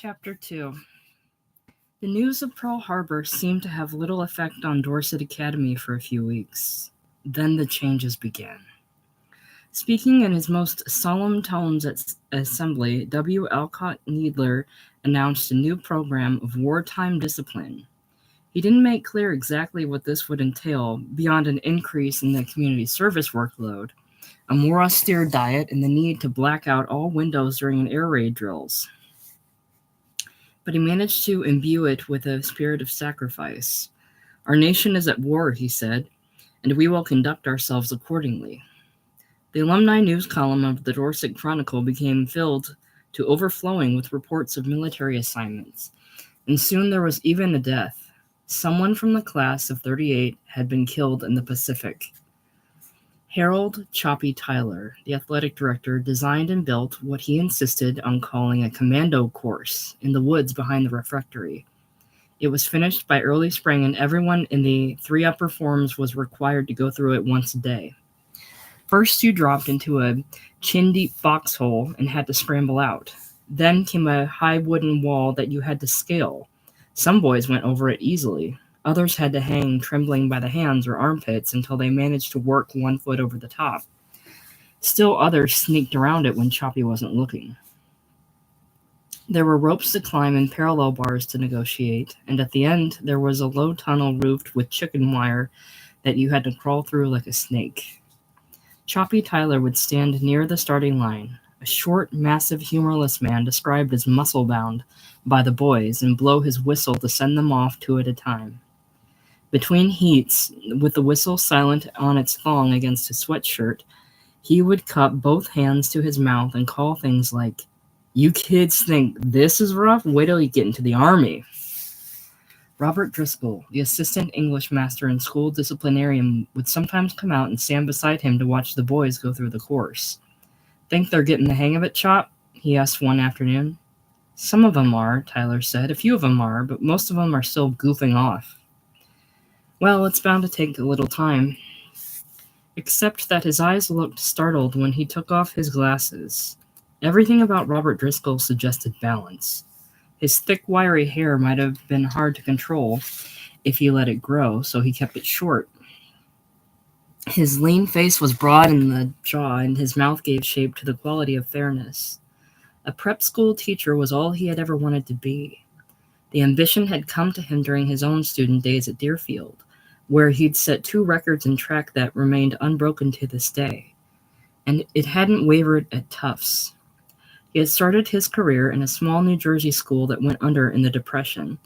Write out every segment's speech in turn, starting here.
Chapter 2. The news of Pearl Harbor seemed to have little effect on Dorset Academy for a few weeks. Then the changes began. Speaking in his most solemn tones at assembly, W. Alcott Needler announced a new program of wartime discipline. He didn't make clear exactly what this would entail beyond an increase in the community service workload, a more austere diet, and the need to black out all windows during air raid drills. But he managed to imbue it with a spirit of sacrifice. Our nation is at war, he said, and we will conduct ourselves accordingly. The alumni news column of the Dorset Chronicle became filled to overflowing with reports of military assignments, and soon there was even a death. Someone from the class of '38 had been killed in the Pacific. Harold "Choppy" Tyler, the athletic director, designed and built what he insisted on calling a commando course in the woods behind the refectory. It was finished by early spring, and everyone in the 3 upper forms was required to go through it once a day. First, you dropped into a chin-deep foxhole and had to scramble out. Then came a high wooden wall that you had to scale. Some boys went over it easily. Others had to hang trembling by the hands or armpits until they managed to work 1 foot over the top. Still others sneaked around it when Choppy wasn't looking. There were ropes to climb and parallel bars to negotiate, and at the end there was a low tunnel roofed with chicken wire that you had to crawl through like a snake. Choppy Tyler would stand near the starting line, a short, massive, humorless man described as muscle-bound by the boys, and blow his whistle to send them off 2 at a time. Between heats, with the whistle silent on its thong against his sweatshirt, he would cup both hands to his mouth and call things like, "You kids think this is rough? Wait till you get into the Army." Robert Driscoll, the assistant English master and school disciplinarian, would sometimes come out and stand beside him to watch the boys go through the course. "Think they're getting the hang of it, Chop?" he asked one afternoon. "Some of them are," Tyler said. "A few of them are, but most of them are still goofing off." "Well, it's bound to take a little time." Except that his eyes looked startled when he took off his glasses. Everything about Robert Driscoll suggested balance. His thick, wiry hair might have been hard to control if he let it grow, so he kept it short. His lean face was broad in the jaw, and his mouth gave shape to the quality of fairness. A prep school teacher was all he had ever wanted to be. The ambition had come to him during his own student days at Deerfield, where he'd set 2 records in track that remained unbroken to this day. And it hadn't wavered at Tufts. He had started his career in a small New Jersey school that went under in the Depression.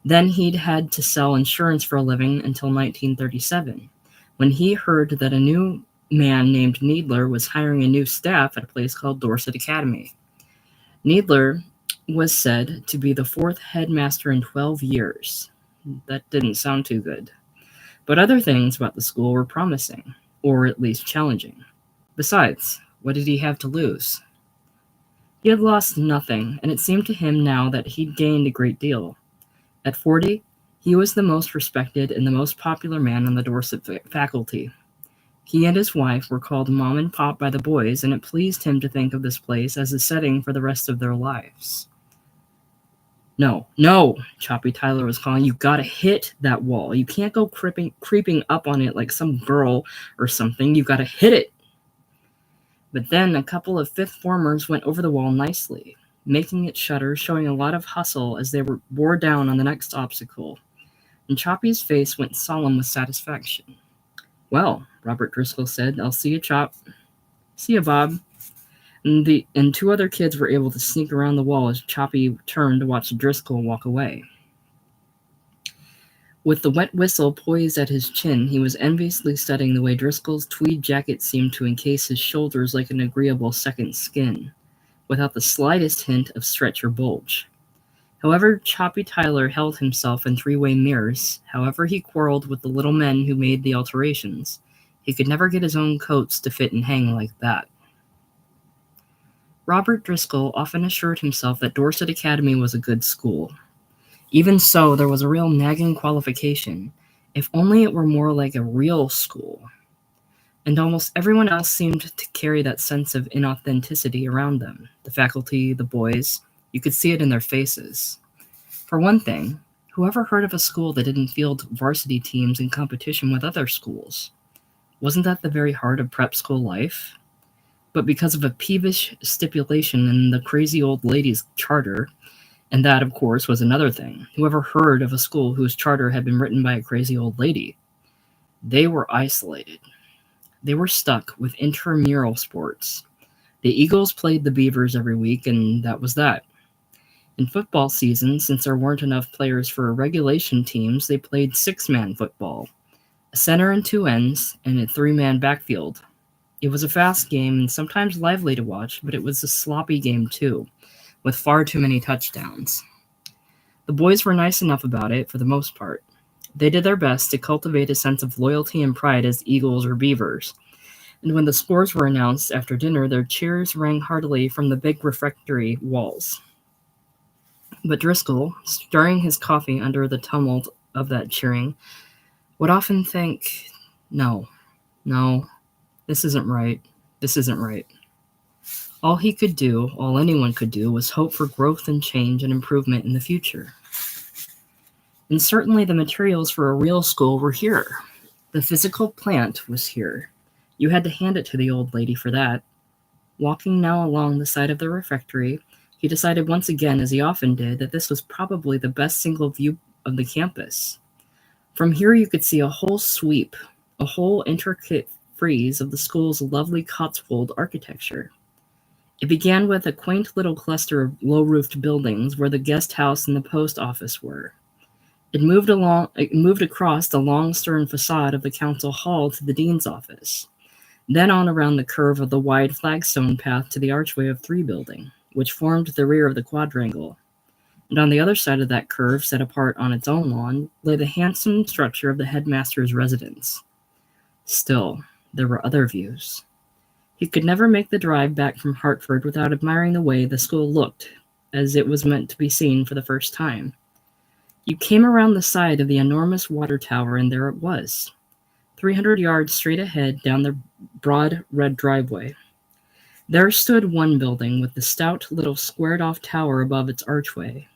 Then he'd had to sell insurance for a living until 1937, when he heard that a new man named Needler was hiring a new staff at a place called Dorset Academy. Needler was said to be the 4th headmaster in 12 years. That didn't sound too good. But other things about the school were promising, or at least challenging. Besides, what did he have to lose? He had lost nothing, and it seemed to him now that he'd gained a great deal. At 40, he was the most respected and the most popular man on the Dorset faculty. He and his wife were called Mom and Pop by the boys, and it pleased him to think of this place as a setting for the rest of their lives. No, Choppy Tyler was calling. "You gotta hit that wall. You can't go creeping up on it like some girl or something. You gotta hit it." But then a couple of 5th formers went over the wall nicely, making it shudder, showing a lot of hustle as they bore down on the next obstacle. And Choppy's face went solemn with satisfaction. "Well," Robert Driscoll said, "I'll see you, Chop." "See you, Bob." And 2 other kids were able to sneak around the wall as Choppy turned to watch Driscoll walk away. With the wet whistle poised at his chin, he was enviously studying the way Driscoll's tweed jacket seemed to encase his shoulders like an agreeable second skin, without the slightest hint of stretch or bulge. However Choppy Tyler held himself in 3-way mirrors, however he quarreled with the little men who made the alterations, he could never get his own coats to fit and hang like that. Robert Driscoll often assured himself that Dorset Academy was a good school. Even so, there was a real nagging qualification. If only it were more like a real school. And almost everyone else seemed to carry that sense of inauthenticity around them. The faculty, the boys, You could see it in their faces. For one thing, whoever heard of a school that didn't field varsity teams in competition with other schools? Wasn't that the very heart of prep school life? But because of a peevish stipulation in the crazy old lady's charter, and that, of course, was another thing, whoever heard of a school whose charter had been written by a crazy old lady? They were isolated. They were stuck with intramural sports. The Eagles played the Beavers every week, and that was that. In football season, since there weren't enough players for regulation teams, they played six-man football, a center and two ends, and a three-man backfield. It was a fast game and sometimes lively to watch, but it was a sloppy game too, with far too many touchdowns. The boys were nice enough about it for the most part. They did their best to cultivate a sense of loyalty and pride as Eagles or Beavers, and when the scores were announced after dinner, their cheers rang heartily from the big refectory walls. But Driscoll, stirring his coffee under the tumult of that cheering, would often think, no, this isn't right. This isn't right. All he could do, all anyone could do, was hope for growth and change and improvement in the future. And certainly the materials for a real school were here. The physical plant was here. You had to hand it to the old lady for that. Walking now along the side of the refectory, he decided once again, as he often did, that this was probably the best single view of the campus. From here you could see a whole sweep, a whole intricate frieze of the school's lovely Cotswold architecture. It began with a quaint little cluster of low-roofed buildings where the guest house and the post office were. It moved across the long stern facade of the council hall to the dean's office, then on around the curve of the wide flagstone path to the archway of 3 building, which formed the rear of the quadrangle. And on the other side of that curve, set apart on its own lawn, lay the handsome structure of the headmaster's residence. Still, there were other views. He could never make the drive back from Hartford without admiring the way the school looked, as it was meant to be seen for the first time. You came around the side of the enormous water tower, and there it was, 300 yards straight ahead down the broad red driveway. There stood one building with the stout little squared-off tower above its archway.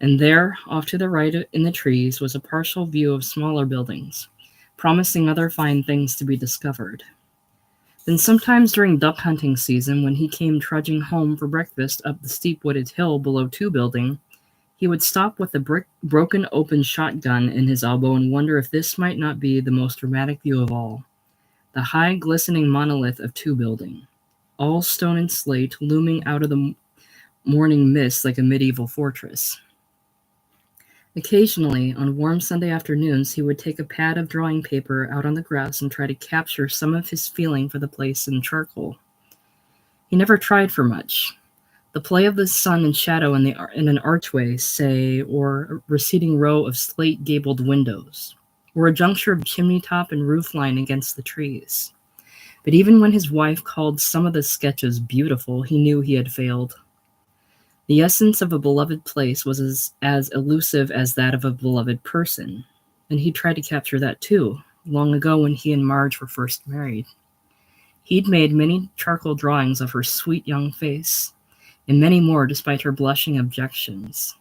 And there, off to the right in the trees, was a partial view of smaller buildings, promising other fine things to be discovered. Then sometimes during duck hunting season, when he came trudging home for breakfast up the steep wooded hill below 2 building, he would stop with a broken open shotgun in his elbow and wonder if this might not be the most dramatic view of all. The high, glistening monolith of 2 building, all stone and slate, looming out of the morning mist like a medieval fortress. Occasionally, on warm Sunday afternoons, he would take a pad of drawing paper out on the grass and try to capture some of his feeling for the place in charcoal. He never tried for much. The play of the sun and shadow in an archway, say, or a receding row of slate-gabled windows, or a juncture of chimney top and roof line against the trees. But even when his wife called some of the sketches beautiful, he knew he had failed. The essence of a beloved place was as elusive as that of a beloved person, and he tried to capture that too, long ago when he and Marge were first married. He'd made many charcoal drawings of her sweet young face, and many more despite her blushing objections,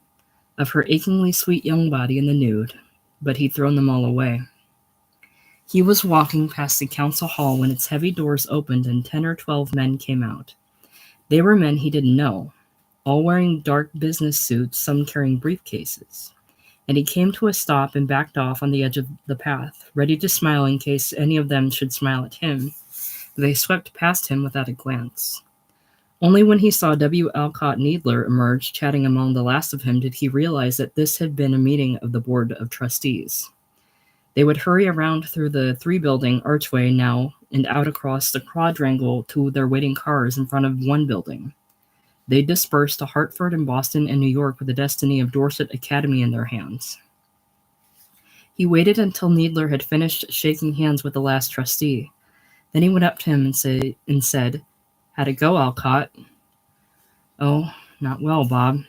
of her achingly sweet young body in the nude, but he'd thrown them all away. He was walking past the council hall when its heavy doors opened and 10 or 12 men came out. They were men he didn't know, all wearing dark business suits, some carrying briefcases. And he came to a stop and backed off on the edge of the path, ready to smile in case any of them should smile at him. They swept past him without a glance. Only when he saw W. Alcott Needler emerge, chatting among the last of him, did he realize that this had been a meeting of the Board of Trustees. They would hurry around through the 3-building archway now and out across the quadrangle to their waiting cars in front of 1 building. They dispersed to Hartford and Boston and New York with the destiny of Dorset Academy in their hands. He waited until Needler had finished shaking hands with the last trustee. Then he went up to him and said, "How'd it go, Alcott?" "Oh, not well, Bob."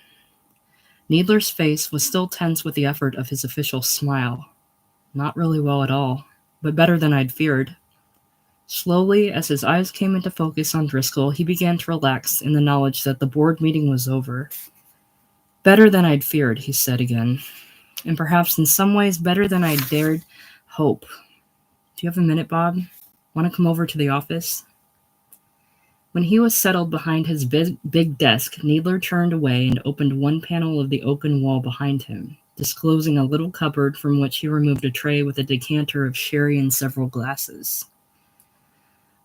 Needler's face was still tense with the effort of his official smile. "Not really well at all, but better than I'd feared." Slowly, as his eyes came into focus on Driscoll, he began to relax in the knowledge that the board meeting was over. Better than I'd feared, he said again, and perhaps in some ways better than I dared hope. Do you have a minute, Bob? Want to come over to the office? When he was settled behind his big desk, Needler turned away and opened one panel of the oaken wall behind him, disclosing a little cupboard from which he removed a tray with a decanter of sherry and several glasses.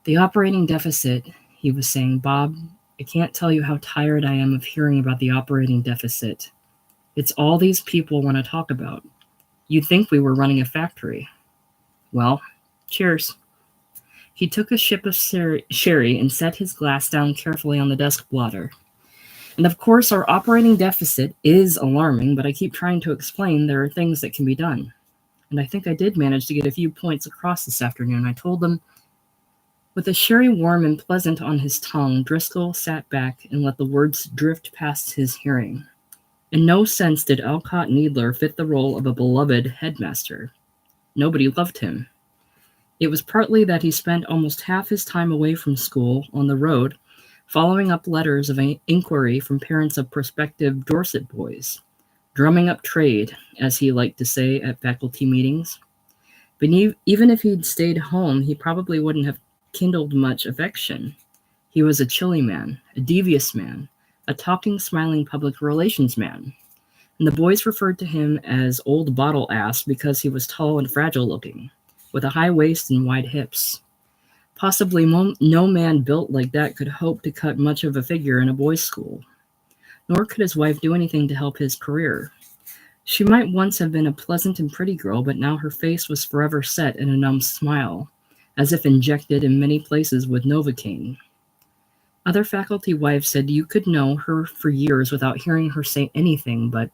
The operating deficit, he was saying. Bob, I can't tell you how tired I am of hearing about the operating deficit. It's all these people want to talk about. You'd think we were running a factory. Well, cheers. He took a sip of sherry and set his glass down carefully on the desk blotter. And of course, our operating deficit is alarming, but I keep trying to explain there are things that can be done. And I think I did manage to get a few points across this afternoon. I told them. With the sherry warm and pleasant on his tongue, Driscoll sat back and let the words drift past his hearing. In no sense did Alcott Needler fit the role of a beloved headmaster. Nobody loved him. It was partly that he spent almost half his time away from school, on the road, following up letters of inquiry from parents of prospective Dorset boys, drumming up trade, as he liked to say at faculty meetings. But even if he'd stayed home, he probably wouldn't have kindled much affection. He was a chilly man, a devious man, a talking, smiling public relations man, and the boys referred to him as Old Bottle Ass because he was tall and fragile-looking, with a high waist and wide hips. Possibly no man built like that could hope to cut much of a figure in a boys' school, nor could his wife do anything to help his career. She might once have been a pleasant and pretty girl, but now her face was forever set in a numb smile, as if injected in many places with Novocaine. Other faculty wives said you could know her for years without hearing her say anything but,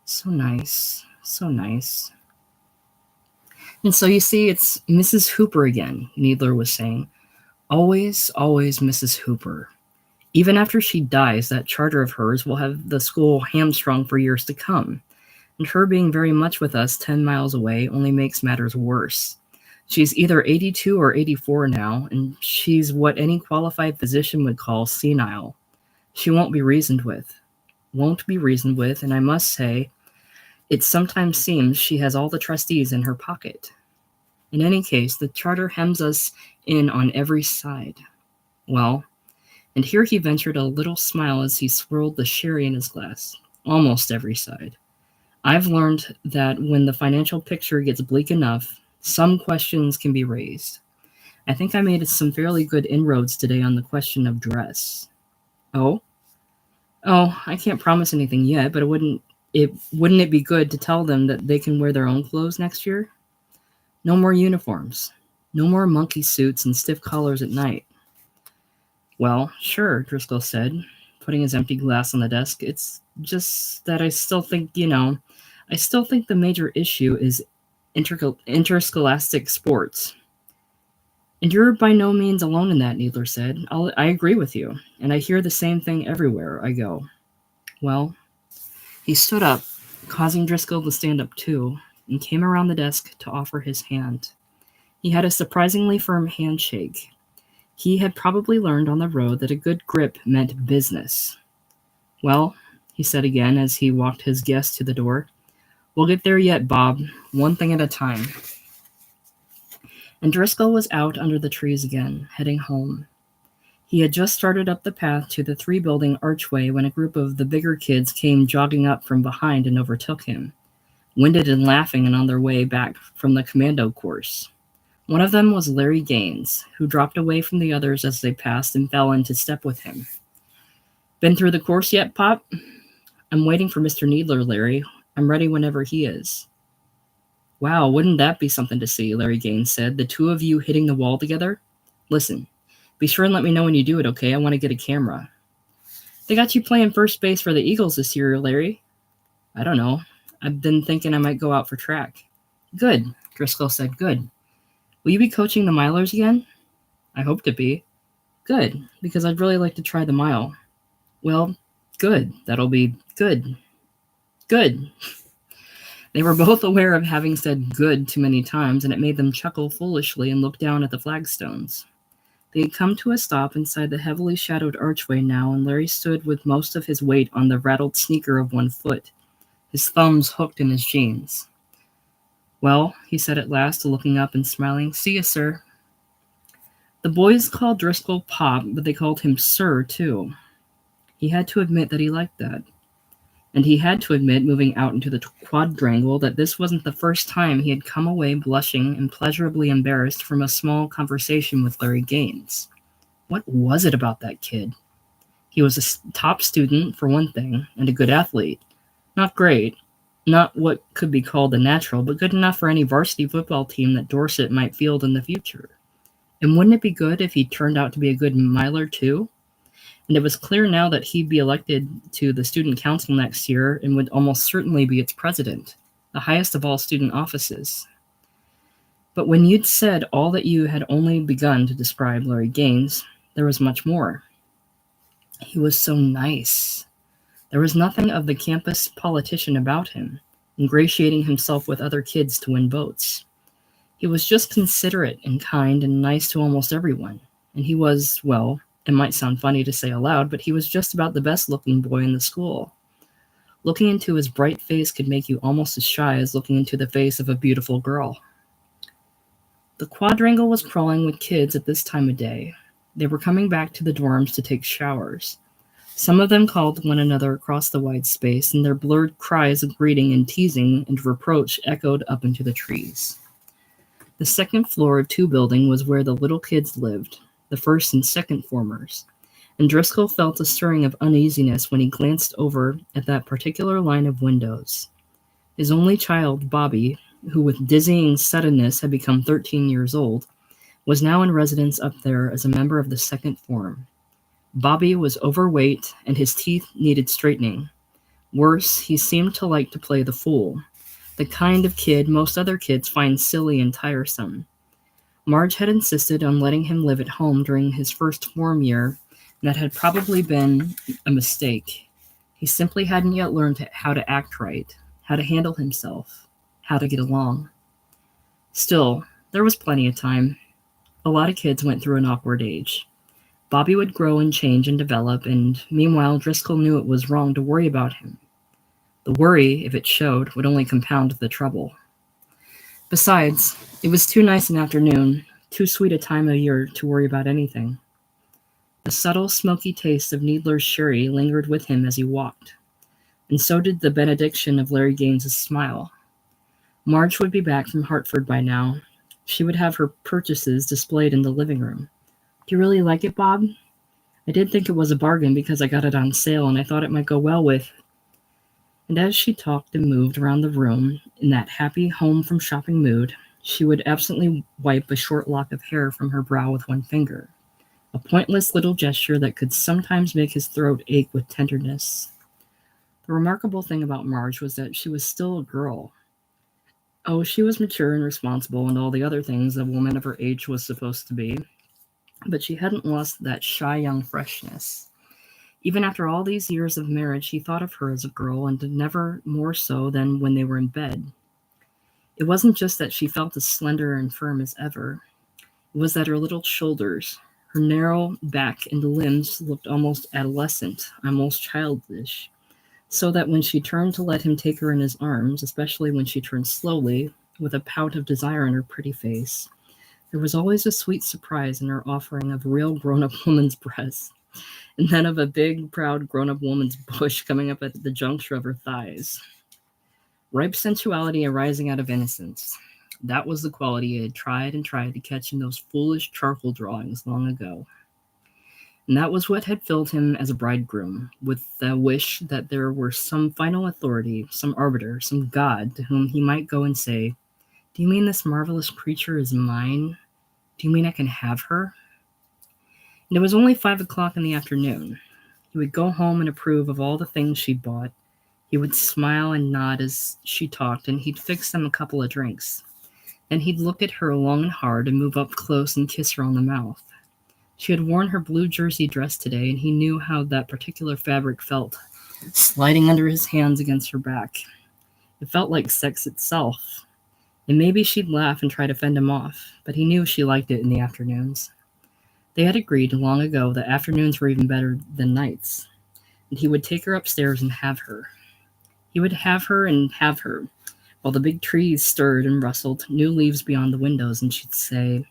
so nice, so nice. And so you see, it's Mrs. Hooper again, Needler was saying. Always, always Mrs. Hooper. Even after she dies, that charter of hers will have the school hamstrung for years to come. And her being very much with us 10 miles away only makes matters worse. She's either 82 or 84 now, and she's what any qualified physician would call senile. She won't be reasoned with, and I must say, it sometimes seems she has all the trustees in her pocket. In any case, the charter hems us in on every side. Well, and here he ventured a little smile as he swirled the sherry in his glass. Almost every side. I've learned that when the financial picture gets bleak enough, some questions can be raised. I think I made some fairly good inroads today on the question of dress. Oh, I can't promise anything yet, but wouldn't it be good to tell them that they can wear their own clothes next year? No more uniforms. No more monkey suits and stiff collars at night. Well, sure, Driscoll said, putting his empty glass on the desk. It's just that I still think the major issue is interscholastic sports. And you're by no means alone in that, Needler said. I agree with you, and I hear the same thing everywhere I go. Well, he stood up, causing Driscoll to stand up too, and came around the desk to offer his hand. He had a surprisingly firm handshake. He had probably learned on the road that a good grip meant business. Well, he said again as he walked his guest to the door, we'll get there yet, Bob, one thing at a time. And Driscoll was out under the trees again, heading home. He had just started up the path to the 3-building archway when a group of the bigger kids came jogging up from behind and overtook him, winded and laughing and on their way back from the commando course. One of them was Larry Gaines, who dropped away from the others as they passed and fell into step with him. Been through the course yet, Pop? I'm waiting for Mr. Needler, Larry. I'm ready whenever he is. Wow, wouldn't that be something to see, Larry Gaines said, the two of you hitting the wall together? Listen, be sure and let me know when you do it, okay? I want to get a camera. They got you playing first base for the Eagles this year, Larry. I don't know. I've been thinking I might go out for track. Good, Driscoll said, good. Will you be coaching the milers again? I hope to be. Good, because I'd really like to try the mile. Well, good. That'll be good. Good. They were both aware of having said good too many times, and it made them chuckle foolishly and look down at the flagstones. They had come to a stop inside the heavily shadowed archway now, and Larry stood with most of his weight on the rattled sneaker of one foot, his thumbs hooked in his jeans. "Well," he said at last, looking up and smiling, "see you, sir." The boys called Driscoll Pop, but they called him Sir, too. He had to admit that he liked that. And he had to admit, moving out into the quadrangle, that this wasn't the first time he had come away blushing and pleasurably embarrassed from a small conversation with Larry Gaines. What was it about that kid? He was a top student, for one thing, and a good athlete. Not great, not what could be called a natural, but good enough for any varsity football team that Dorset might field in the future. And wouldn't it be good if he turned out to be a good miler, too? And it was clear now that he'd be elected to the student council next year and would almost certainly be its president, the highest of all student offices. But when you'd said all that you had only begun to describe Larry Gaines, there was much more. He was so nice. There was nothing of the campus politician about him, ingratiating himself with other kids to win votes. He was just considerate and kind and nice to almost everyone, and he was, well, it might sound funny to say aloud, but he was just about the best-looking boy in the school. Looking into his bright face could make you almost as shy as looking into the face of a beautiful girl. The quadrangle was crawling with kids at this time of day. They were coming back to the dorms to take showers. Some of them called one another across the wide space, and their blurred cries of greeting and teasing and reproach echoed up into the trees. The second floor of 2 building was where the little kids lived, the first and second formers, and Driscoll felt a stirring of uneasiness when he glanced over at that particular line of windows. His only child, Bobby, who with dizzying suddenness had become 13 years old, was now in residence up there as a member of the second form. Bobby was overweight, and his teeth needed straightening. Worse, he seemed to like to play the fool, the kind of kid most other kids find silly and tiresome. Marge had insisted on letting him live at home during his first form year, and that had probably been a mistake. He simply hadn't yet learned how to act right, how to handle himself, how to get along. Still, there was plenty of time. A lot of kids went through an awkward age. Bobby would grow and change and develop, and meanwhile Driscoll knew it was wrong to worry about him. The worry, if it showed, would only compound the trouble. Besides, it was too nice an afternoon, too sweet a time of year to worry about anything. The subtle, smoky taste of Needler's sherry lingered with him as he walked, and so did the benediction of Larry Gaines's smile. Marge would be back from Hartford by now. She would have her purchases displayed in the living room. "Do you really like it, Bob? I did think it was a bargain because I got it on sale and I thought it might go well with..." And as she talked and moved around the room in that happy home-from-shopping mood, she would absently wipe a short lock of hair from her brow with one finger, a pointless little gesture that could sometimes make his throat ache with tenderness. The remarkable thing about Marge was that she was still a girl. Oh, she was mature and responsible and all the other things a woman of her age was supposed to be, but she hadn't lost that shy young freshness. Even after all these years of marriage, he thought of her as a girl, and never more so than when they were in bed. It wasn't just that she felt as slender and firm as ever. It was that her little shoulders, her narrow back and limbs looked almost adolescent, almost childish, so that when she turned to let him take her in his arms, especially when she turned slowly, with a pout of desire on her pretty face, there was always a sweet surprise in her offering of a real grown-up woman's breasts, and then of a big, proud, grown-up woman's bush coming up at the juncture of her thighs. Ripe sensuality arising out of innocence. That was the quality he had tried and tried to catch in those foolish charcoal drawings long ago. And that was what had filled him as a bridegroom, with the wish that there were some final authority, some arbiter, some god to whom he might go and say, "Do you mean this marvelous creature is mine? Do you mean I can have her?" And it was only 5 o'clock in the afternoon. He would go home and approve of all the things she bought. He would smile and nod as she talked, and he'd fix them a couple of drinks. Then he'd look at her long and hard and move up close and kiss her on the mouth. She had worn her blue jersey dress today, and he knew how that particular fabric felt, sliding under his hands against her back. It felt like sex itself. And maybe she'd laugh and try to fend him off, but he knew she liked it in the afternoons. They had agreed long ago that afternoons were even better than nights, and he would take her upstairs and have her. He would have her and have her, while the big trees stirred and rustled, new leaves beyond the windows, and she'd say,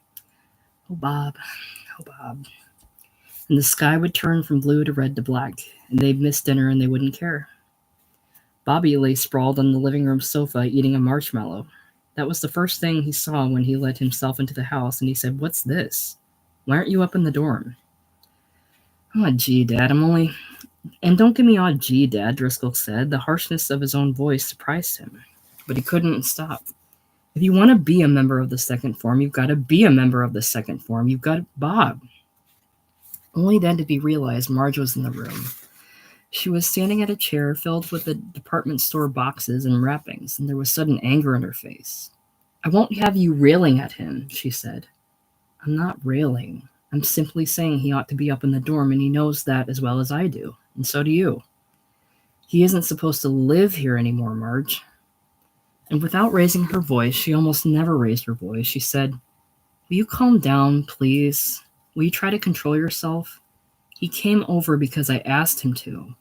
"Oh, Bob, oh, Bob." And the sky would turn from blue to red to black, and they'd miss dinner and they wouldn't care. Bobby lay sprawled on the living room sofa eating a marshmallow. That was the first thing he saw when he let himself into the house, and he said, "What's this? Why aren't you up in the dorm?" "Oh, gee, Dad, I'm only..." "And don't give me all gee, Dad," Driscoll said. The harshness of his own voice surprised him, but he couldn't stop. "If you want to be a member of the second form, you've got to be a member of the second form. You've got Bob." Only then did he realize Marge was in the room. She was standing at a chair filled with the department store boxes and wrappings, and there was sudden anger in her face. "I won't have you railing at him," she said. "I'm not railing. I'm simply saying he ought to be up in the dorm, and he knows that as well as I do, and so do you. He isn't supposed to live here anymore, Marge." And without raising her voice, she almost never raised her voice, she said, "Will you calm down, please? Will you try to control yourself? He came over because I asked him to,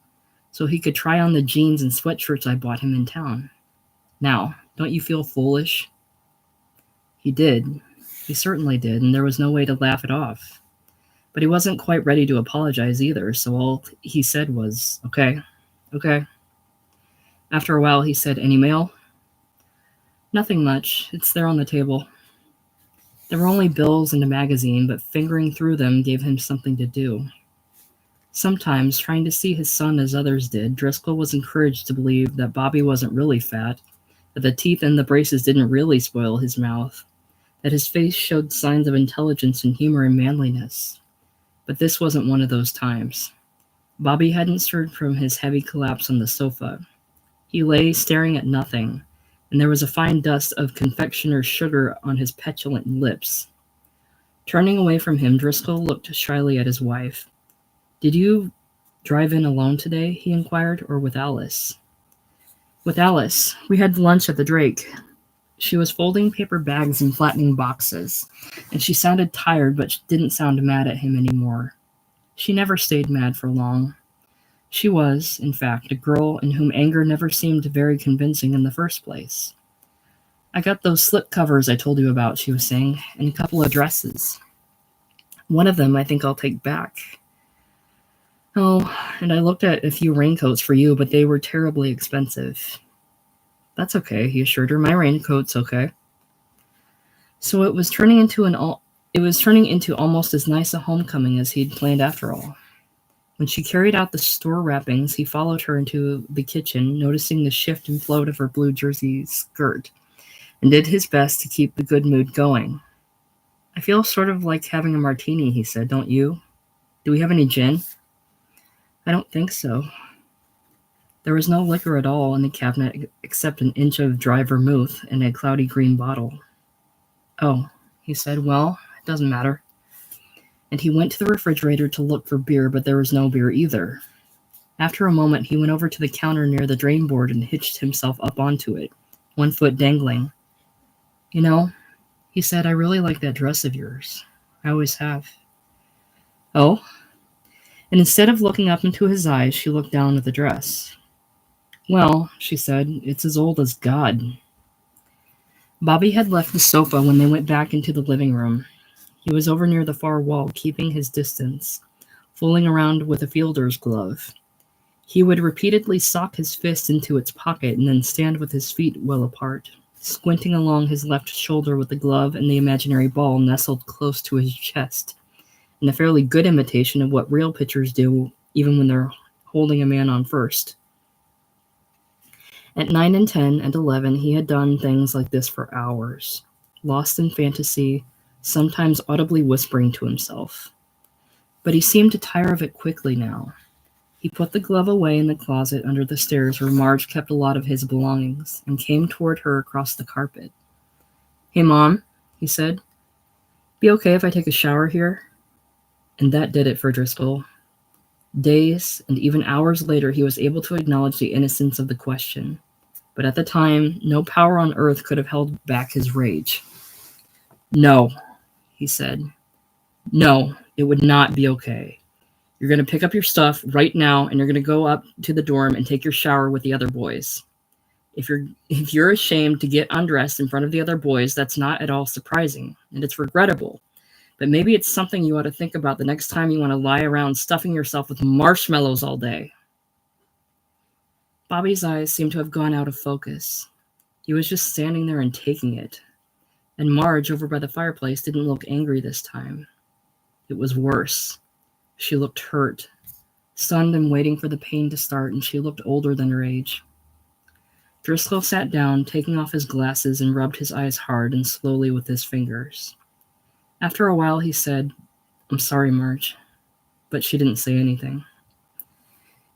so he could try on the jeans and sweatshirts I bought him in town. Now, don't you feel foolish?" He did. He certainly did, and there was no way to laugh it off. But he wasn't quite ready to apologize either, so all he said was, "Okay, okay." After a while, he said, "Any mail?" "Nothing much. It's there on the table." There were only bills and a magazine, but fingering through them gave him something to do. Sometimes, trying to see his son as others did, Driscoll was encouraged to believe that Bobby wasn't really fat, that the teeth in the braces didn't really spoil his mouth, that his face showed signs of intelligence and humor and manliness. But this wasn't one of those times. Bobby hadn't stirred from his heavy collapse on the sofa. He lay staring at nothing, and there was a fine dust of confectioner's sugar on his petulant lips. Turning away from him, Driscoll looked shyly at his wife. "Did you drive in alone today?" he inquired, "or with Alice?" "With Alice. We had lunch at the Drake." She was folding paper bags and flattening boxes, and she sounded tired, but she didn't sound mad at him anymore. She never stayed mad for long. She was, in fact, a girl in whom anger never seemed very convincing in the first place. "I got those slip covers I told you about," she was saying, "and a couple of dresses. One of them I think I'll take back. Oh, and I looked at a few raincoats for you, but they were terribly expensive." "That's okay," he assured her. "My raincoat's okay." So it was turning into almost as nice a homecoming as he'd planned after all. When she carried out the store wrappings, he followed her into the kitchen, noticing the shift and float of her blue jersey skirt, and did his best to keep the good mood going. "I feel sort of like having a martini," he said. "Don't you? Do we have any gin?" "I don't think so." There was no liquor at all in the cabinet except an inch of dry vermouth in a cloudy green bottle. "Oh," he said. "Well, it doesn't matter." And he went to the refrigerator to look for beer, but there was no beer either. After a moment, he went over to the counter near the drain board and hitched himself up onto it, one foot dangling. "You know," he said, "I really like that dress of yours. I always have." "Oh?" And instead of looking up into his eyes, she looked down at the dress. "Well," she said, "it's as old as God." Bobby had left the sofa when they went back into the living room. He was over near the far wall, keeping his distance, fooling around with a fielder's glove. He would repeatedly sock his fist into its pocket and then stand with his feet well apart, squinting along his left shoulder with the glove and the imaginary ball nestled close to his chest, in a fairly good imitation of what real pitchers do even when they're holding a man on first. At 9 and 10 and 11, he had done things like this for hours, lost in fantasy, sometimes audibly whispering to himself. But he seemed to tire of it quickly now. He put the glove away in the closet under the stairs where Marge kept a lot of his belongings, and came toward her across the carpet. "Hey, Mom," he said. "Be okay if I take a shower here?" And that did it for Driscoll. Days and even hours later, he was able to acknowledge the innocence of the question. but at the time, no power on earth could have held back his rage. "No," he said. "No, it would not be okay. You're going to pick up your stuff right now and you're going to go up to the dorm and take your shower with the other boys. If you're ashamed to get undressed in front of the other boys, that's not at all surprising, and it's regrettable. But maybe it's something you ought to think about the next time you want to lie around stuffing yourself with marshmallows all day." Bobby's eyes seemed to have gone out of focus. He was just standing there and taking it. And Marge, over by the fireplace, didn't look angry this time. It was worse. She looked hurt, stunned and waiting for the pain to start, and she looked older than her age. Driscoll sat down, taking off his glasses, and rubbed his eyes hard and slowly with his fingers. After a while, he said, "I'm sorry, Marge," but she didn't say anything.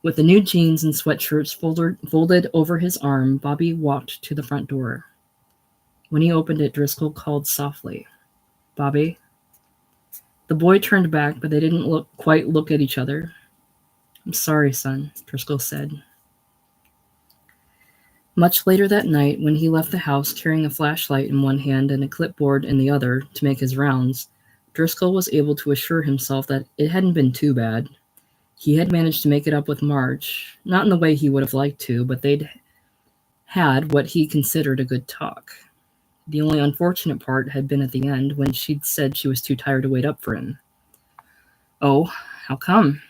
With the new jeans and sweatshirts folded over his arm, Bobby walked to the front door. When he opened it, Driscoll called softly, "Bobby?" The boy turned back, but they didn't quite look at each other. "I'm sorry, son," Driscoll said. Much later that night, when he left the house carrying a flashlight in one hand and a clipboard in the other to make his rounds, Driscoll was able to assure himself that it hadn't been too bad. He had managed to make it up with Marge, not in the way he would have liked to, but they'd had what he considered a good talk. The only unfortunate part had been at the end, when she'd said she was too tired to wait up for him. "Oh, how come?"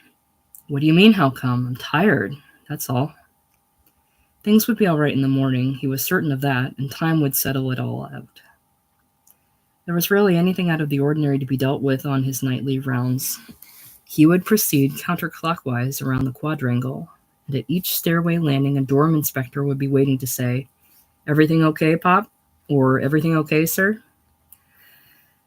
"What do you mean, how come? I'm tired, that's all." Things would be all right in the morning, he was certain of that, and time would settle it all out. There was rarely anything out of the ordinary to be dealt with on his nightly rounds. He would proceed counterclockwise around the quadrangle, and at each stairway landing a dorm inspector would be waiting to say, "Everything okay, Pop?" or "Everything okay, sir?"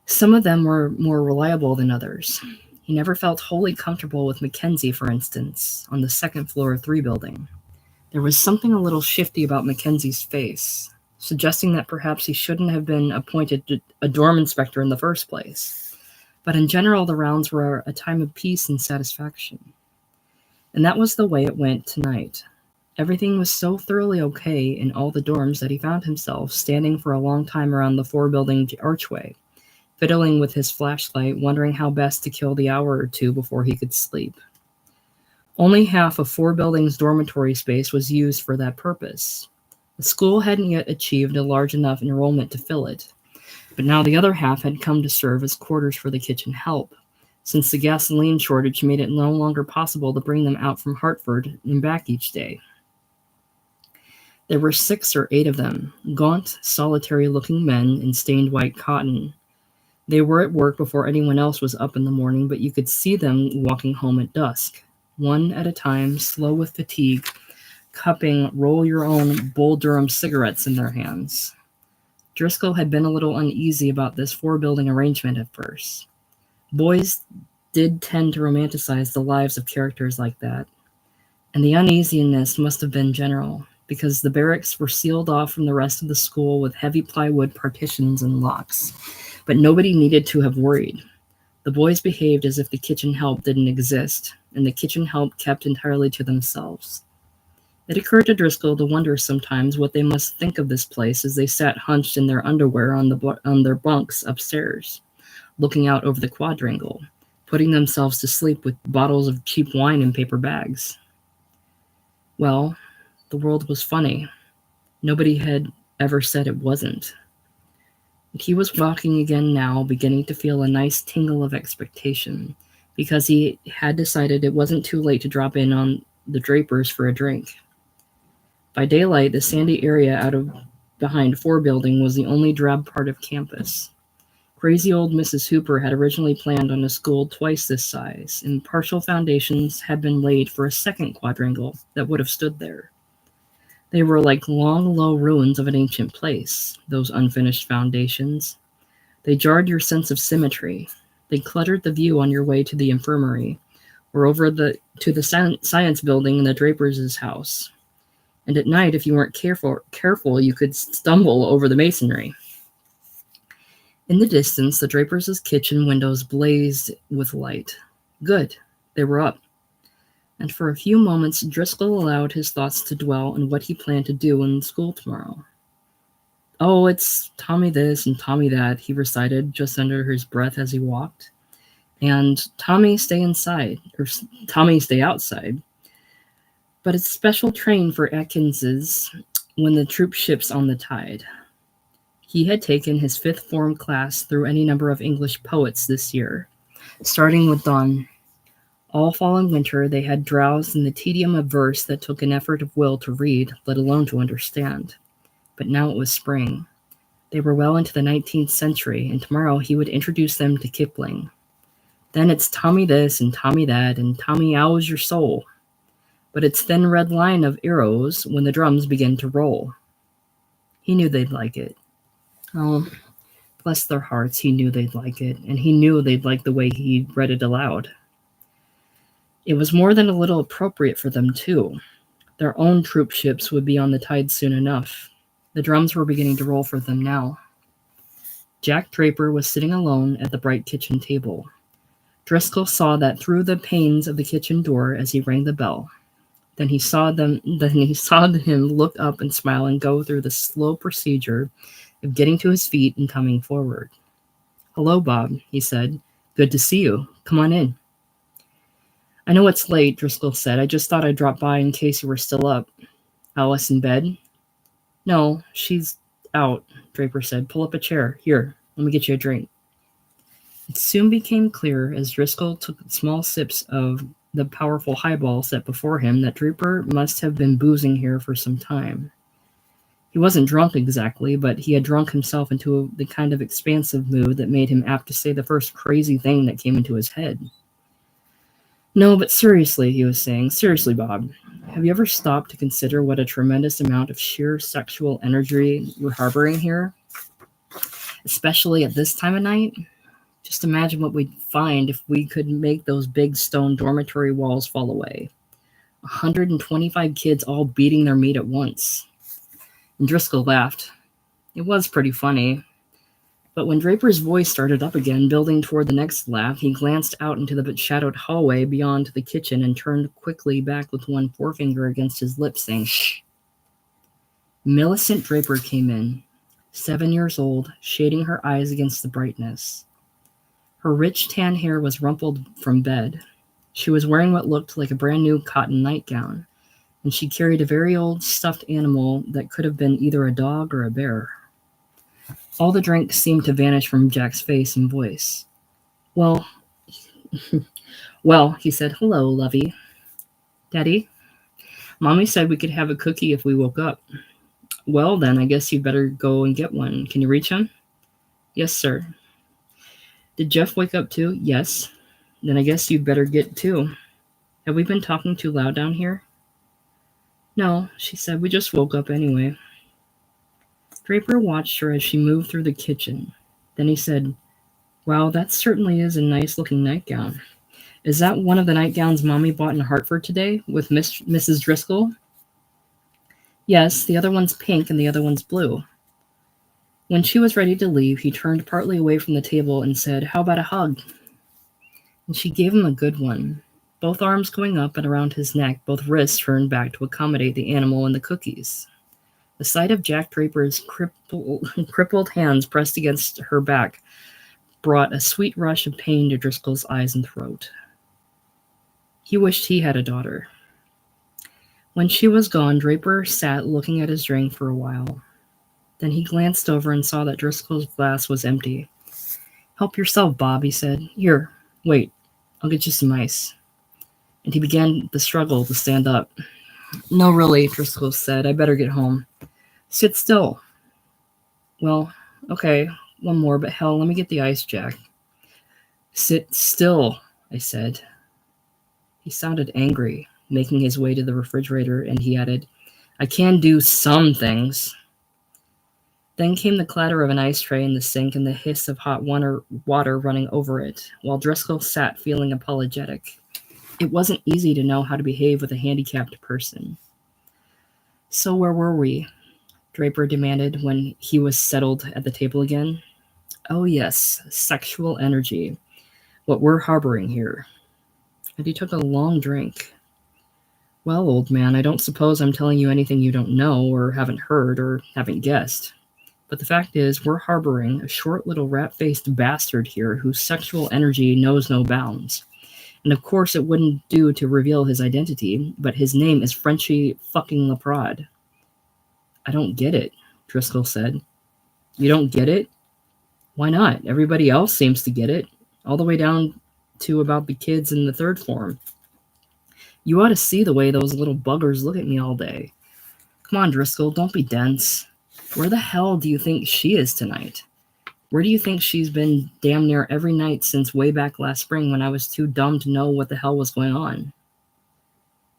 Some of them were more reliable than others. He never felt wholly comfortable with Mackenzie, for instance, on the second floor 3 building. There was something a little shifty about Mackenzie's face, suggesting that perhaps he shouldn't have been appointed a dorm inspector in the first place. But in general, the rounds were a time of peace and satisfaction. And that was the way it went tonight. Everything was so thoroughly okay in all the dorms that he found himself standing for a long time around the 4-building archway, fiddling with his flashlight, wondering how best to kill the hour or two before he could sleep. Only half of 4 buildings' dormitory space was used for that purpose. The school hadn't yet achieved a large enough enrollment to fill it, but now the other half had come to serve as quarters for the kitchen help, since the gasoline shortage made it no longer possible to bring them out from Hartford and back each day. There were 6 or 8 of them, gaunt, solitary-looking men in stained white cotton. They were at work before anyone else was up in the morning, but you could see them walking home at dusk, one at a time, slow with fatigue, cupping roll-your-own Bull Durham cigarettes in their hands. Driscoll had been a little uneasy about this 4-building arrangement at first. Boys did tend to romanticize the lives of characters like that, and the uneasiness must have been general, because the barracks were sealed off from the rest of the school with heavy plywood partitions and locks, but nobody needed to have worried. The boys behaved as if the kitchen help didn't exist, and the kitchen help kept entirely to themselves. It occurred to Driscoll to wonder sometimes what they must think of this place as they sat hunched in their underwear on their bunks upstairs, looking out over the quadrangle, putting themselves to sleep with bottles of cheap wine in paper bags. Well, the world was funny. Nobody had ever said it wasn't. And he was walking again now, beginning to feel a nice tingle of expectation, because he had decided it wasn't too late to drop in on the Drapers for a drink. By daylight, the sandy area out of behind 4 building was the only drab part of campus. Crazy old Mrs. Hooper had originally planned on a school twice this size, and partial foundations had been laid for a second quadrangle that would have stood there. They were like long, low ruins of an ancient place, those unfinished foundations. They jarred your sense of symmetry. They cluttered the view on your way to the infirmary, or over to the science building in the Drapers' house. And at night, if you weren't careful, you could stumble over the masonry. In the distance, the Drapers' kitchen windows blazed with light. Good, they were up. And for a few moments, Driscoll allowed his thoughts to dwell on what he planned to do in school tomorrow. "Oh, it's Tommy this and Tommy that," he recited just under his breath as he walked. "And Tommy stay inside, or Tommy stay outside. But it's special train for Atkins's when the troop ships on the tide." He had taken his fifth form class through any number of English poets this year, starting with Donne. All fall and winter they had drowsed in the tedium of verse that took an effort of will to read, let alone to understand. But now it was spring. They were well into the 19th century, and tomorrow he would introduce them to Kipling. Then it's Tommy this and Tommy that, and Tommy ow's your soul. But it's thin red line of arrows when the drums begin to roll. He knew they'd like it. Oh, bless their hearts, he knew they'd like it, and he knew they'd like the way he read it aloud. It was more than a little appropriate for them, too. Their own troop ships would be on the tide soon enough. The drums were beginning to roll for them now. Jack Draper was sitting alone at the bright kitchen table. Driscoll saw that through the panes of the kitchen door as he rang the bell. Then he saw him look up and smile and go through the slow procedure of getting to his feet and coming forward. "Hello, Bob," he said. "Good to see you. Come on in." "I know it's late," Driscoll said. "I just thought I'd drop by in case you were still up." "Alice in bed?" "No, she's out," Draper said. "Pull up a chair. Here, let me get you a drink." It soon became clear as Driscoll took small sips of the powerful highball set before him that Draper must have been boozing here for some time. He wasn't drunk exactly, but he had drunk himself into the kind of expansive mood that made him apt to say the first crazy thing that came into his head. "No, but seriously," he was saying, "seriously, Bob, have you ever stopped to consider what a tremendous amount of sheer sexual energy we're harboring here? Especially at this time of night? Just imagine what we'd find if we could make those big stone dormitory walls fall away. 125 kids all beating their meat at once." And Driscoll laughed. It was pretty funny. But when Draper's voice started up again, building toward the next laugh, he glanced out into the shadowed hallway beyond the kitchen and turned quickly back with one forefinger against his lips, saying, "Shh." Millicent Draper came in, 7 years old, shading her eyes against the brightness. Her rich tan hair was rumpled from bed. She was wearing what looked like a brand-new cotton nightgown, and she carried a very old stuffed animal that could have been either a dog or a bear. All the drink seemed to vanish from Jack's face and voice. Well, he said, "Hello, lovey." "Daddy, Mommy said we could have a cookie if we woke up." "Well, then, I guess you'd better go and get one. Can you reach him?" "Yes, sir." "Did Jeff wake up too?" "Yes." "Then I guess you'd better get too. Have we been talking too loud down here?" "No," she said. "We just woke up anyway." Draper watched her as she moved through the kitchen. Then he said, "Wow, that certainly is a nice-looking nightgown. Is that one of the nightgowns Mommy bought in Hartford today with Mrs. Driscoll?" "Yes, the other one's pink and the other one's blue." When she was ready to leave, he turned partly away from the table and said, "How about a hug?" And she gave him a good one, both arms going up and around his neck, both wrists turned back to accommodate the animal and the cookies. The sight of Jack Draper's crippled hands pressed against her back brought a sweet rush of pain to Driscoll's eyes and throat. He wished he had a daughter. When she was gone, Draper sat looking at his drink for a while. Then he glanced over and saw that Driscoll's glass was empty. "Help yourself, Bob," he said. "Here, wait, I'll get you some ice." And he began the struggle to stand up. "No, really," Driscoll said. "I better get home." "Sit still." "Well, okay, one more, but hell, let me get the ice, Jack." "Sit still," I said. He sounded angry, making his way to the refrigerator, and he added, "I can do some things." Then came the clatter of an ice tray in the sink and the hiss of hot water running over it, while Driscoll sat feeling apologetic. It wasn't easy to know how to behave with a handicapped person. "So where were we?" Draper demanded when he was settled at the table again. "Oh yes, sexual energy. What we're harboring here." And he took a long drink. Well, old man, I don't suppose I'm telling you anything you don't know or haven't heard or haven't guessed. But the fact is, we're harboring a short little rat-faced bastard here whose sexual energy knows no bounds. And of course it wouldn't do to reveal his identity, but his name is Frenchy fucking Leprod. I don't get it, Driscoll said. You don't get it? Why not? Everybody else seems to get it, all the way down to about the kids in the third form. You ought to see the way those little buggers look at me all day. Come on, Driscoll, don't be dense. Where the hell do you think she is tonight? Where do you think she's been damn near every night since way back last spring when I was too dumb to know what the hell was going on?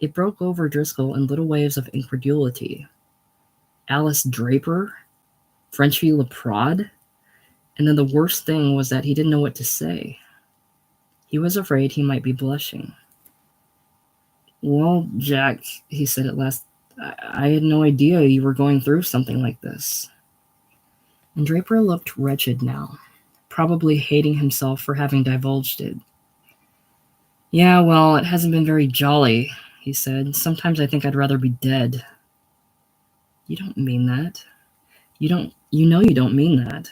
It broke over Driscoll in little waves of incredulity. Alice Draper? Frenchy Leprod? And then the worst thing was that he didn't know what to say. He was afraid he might be blushing. Well, Jack, he said at last, I had no idea you were going through something like this. And Draper looked wretched now, probably hating himself for having divulged it. Yeah, well, it hasn't been very jolly, he said. Sometimes I think I'd rather be dead. You don't mean that. You know you don't mean that.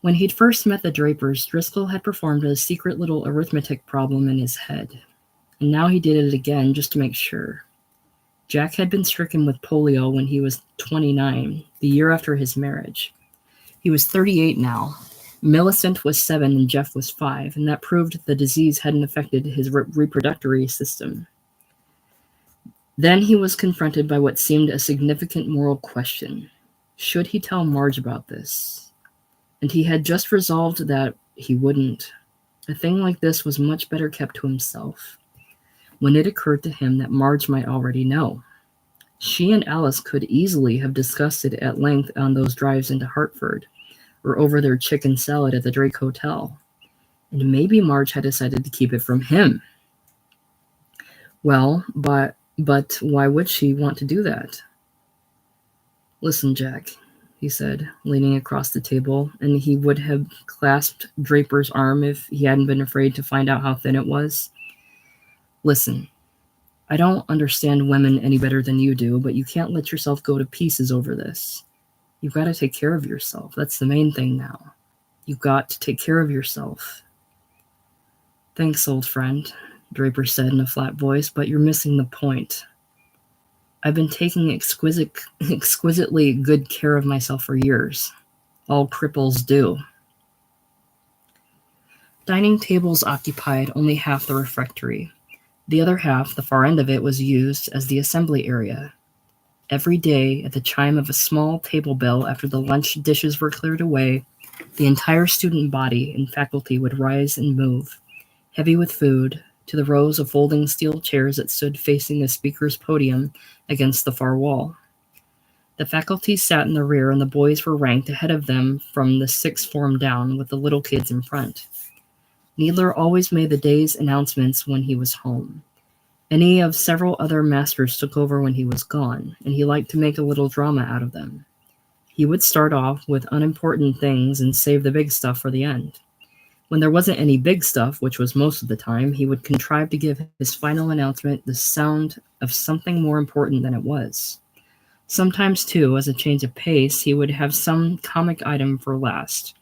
When he'd first met the Drapers, Driscoll had performed a secret little arithmetic problem in his head. And now he did it again just to make sure. Jack had been stricken with polio when he was 29, the year after his marriage. He was 38 now. Millicent was 7 and Jeff was 5, and that proved the disease hadn't affected his reproductive system. Then he was confronted by what seemed a significant moral question. Should he tell Marge about this? And he had just resolved that he wouldn't. A thing like this was much better kept to himself. When it occurred to him that Marge might already know. She and Alice could easily have discussed it at length on those drives into Hartford, or over their chicken salad at the Drake Hotel. And maybe Marge had decided to keep it from him. Well, but why would she want to do that? Listen, Jack, he said, leaning across the table, and he would have clasped Draper's arm if he hadn't been afraid to find out how thin it was. Listen, I don't understand women any better than you do, but you can't let yourself go to pieces over this. You've got to take care of yourself. That's the main thing now. You've got to take care of yourself. Thanks, old friend, Draper said in a flat voice, but you're missing the point. I've been taking exquisitely good care of myself for years. All cripples do. Dining tables occupied only half the refectory. The other half, the far end of it, was used as the assembly area. Every day, at the chime of a small table bell after the lunch dishes were cleared away, the entire student body and faculty would rise and move, heavy with food, to the rows of folding steel chairs that stood facing the speaker's podium against the far wall. The faculty sat in the rear, and the boys were ranked ahead of them from the sixth form down, with the little kids in front. Needler always made the day's announcements when he was home. Any of several other masters took over when he was gone, and he liked to make a little drama out of them. He would start off with unimportant things and save the big stuff for the end. When there wasn't any big stuff, which was most of the time, he would contrive to give his final announcement the sound of something more important than it was. Sometimes, too, as a change of pace, he would have some comic item for last,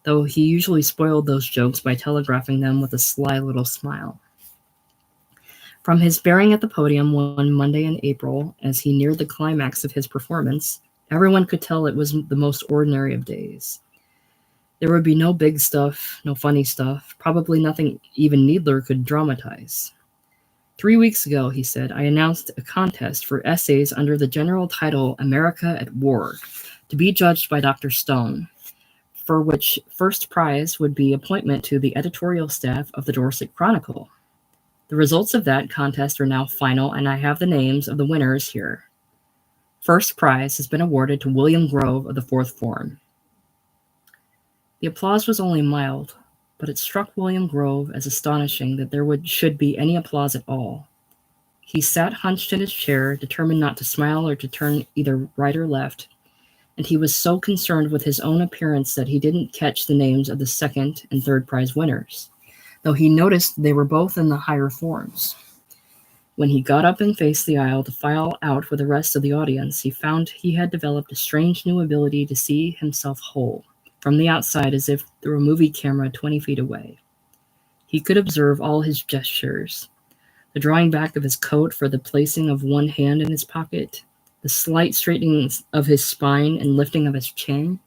though he usually spoiled those jokes by telegraphing them with a sly little smile. From his bearing at the podium one Monday in April, as he neared the climax of his performance, everyone could tell it was the most ordinary of days. There would be no big stuff, no funny stuff, probably nothing even Needler could dramatize. 3 weeks ago, he said, I announced a contest for essays under the general title America at War, to be judged by Dr. Stone, for which first prize would be appointment to the editorial staff of the Dorset Chronicle. The results of that contest are now final, and I have the names of the winners here. First prize has been awarded to William Grove of the fourth form. The applause was only mild, but it struck William Grove as astonishing that there should be any applause at all. He sat hunched in his chair, determined not to smile or to turn either right or left, and he was so concerned with his own appearance that he didn't catch the names of the second and third prize winners, though he noticed they were both in the higher forms. When he got up and faced the aisle to file out with the rest of the audience, he found he had developed a strange new ability to see himself whole, from the outside as if through a movie camera 20 feet away. He could observe all his gestures, the drawing back of his coat for the placing of one hand in his pocket, the slight straightening of his spine and lifting of his chin,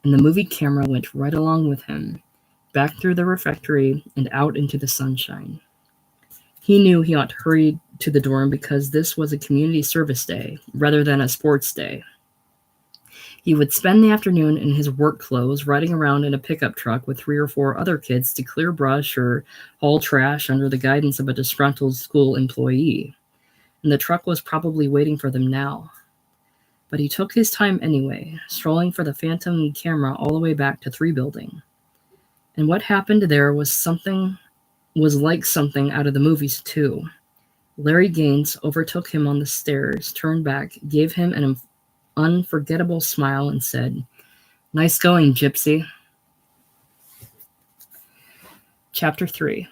and the movie camera went right along with him, back through the refectory and out into the sunshine. He knew he ought to hurry to the dorm because this was a community service day rather than a sports day. He would spend the afternoon in his work clothes riding around in a pickup truck with 3 or 4 other kids to clear brush or haul trash under the guidance of a disgruntled school employee. And the truck was probably waiting for them now. But he took his time anyway, strolling for the phantom camera all the way back to 3 building. And what happened there was like something out of the movies too. Larry Gaines overtook him on the stairs, turned back, gave him an unforgettable smile, and said, "Nice going, Gypsy." Chapter 3.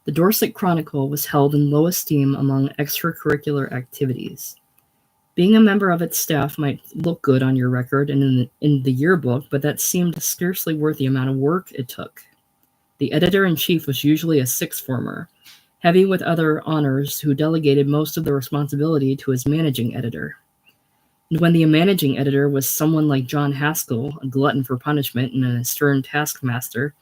The Dorset Chronicle was held in low esteem among extracurricular activities. Being a member of its staff might look good on your record and in the yearbook, but that seemed scarcely worth the amount of work it took. The editor-in-chief was usually a sixth former, heavy with other honors, who delegated most of the responsibility to his managing editor. And when the managing editor was someone like John Haskell, a glutton for punishment and a stern taskmaster,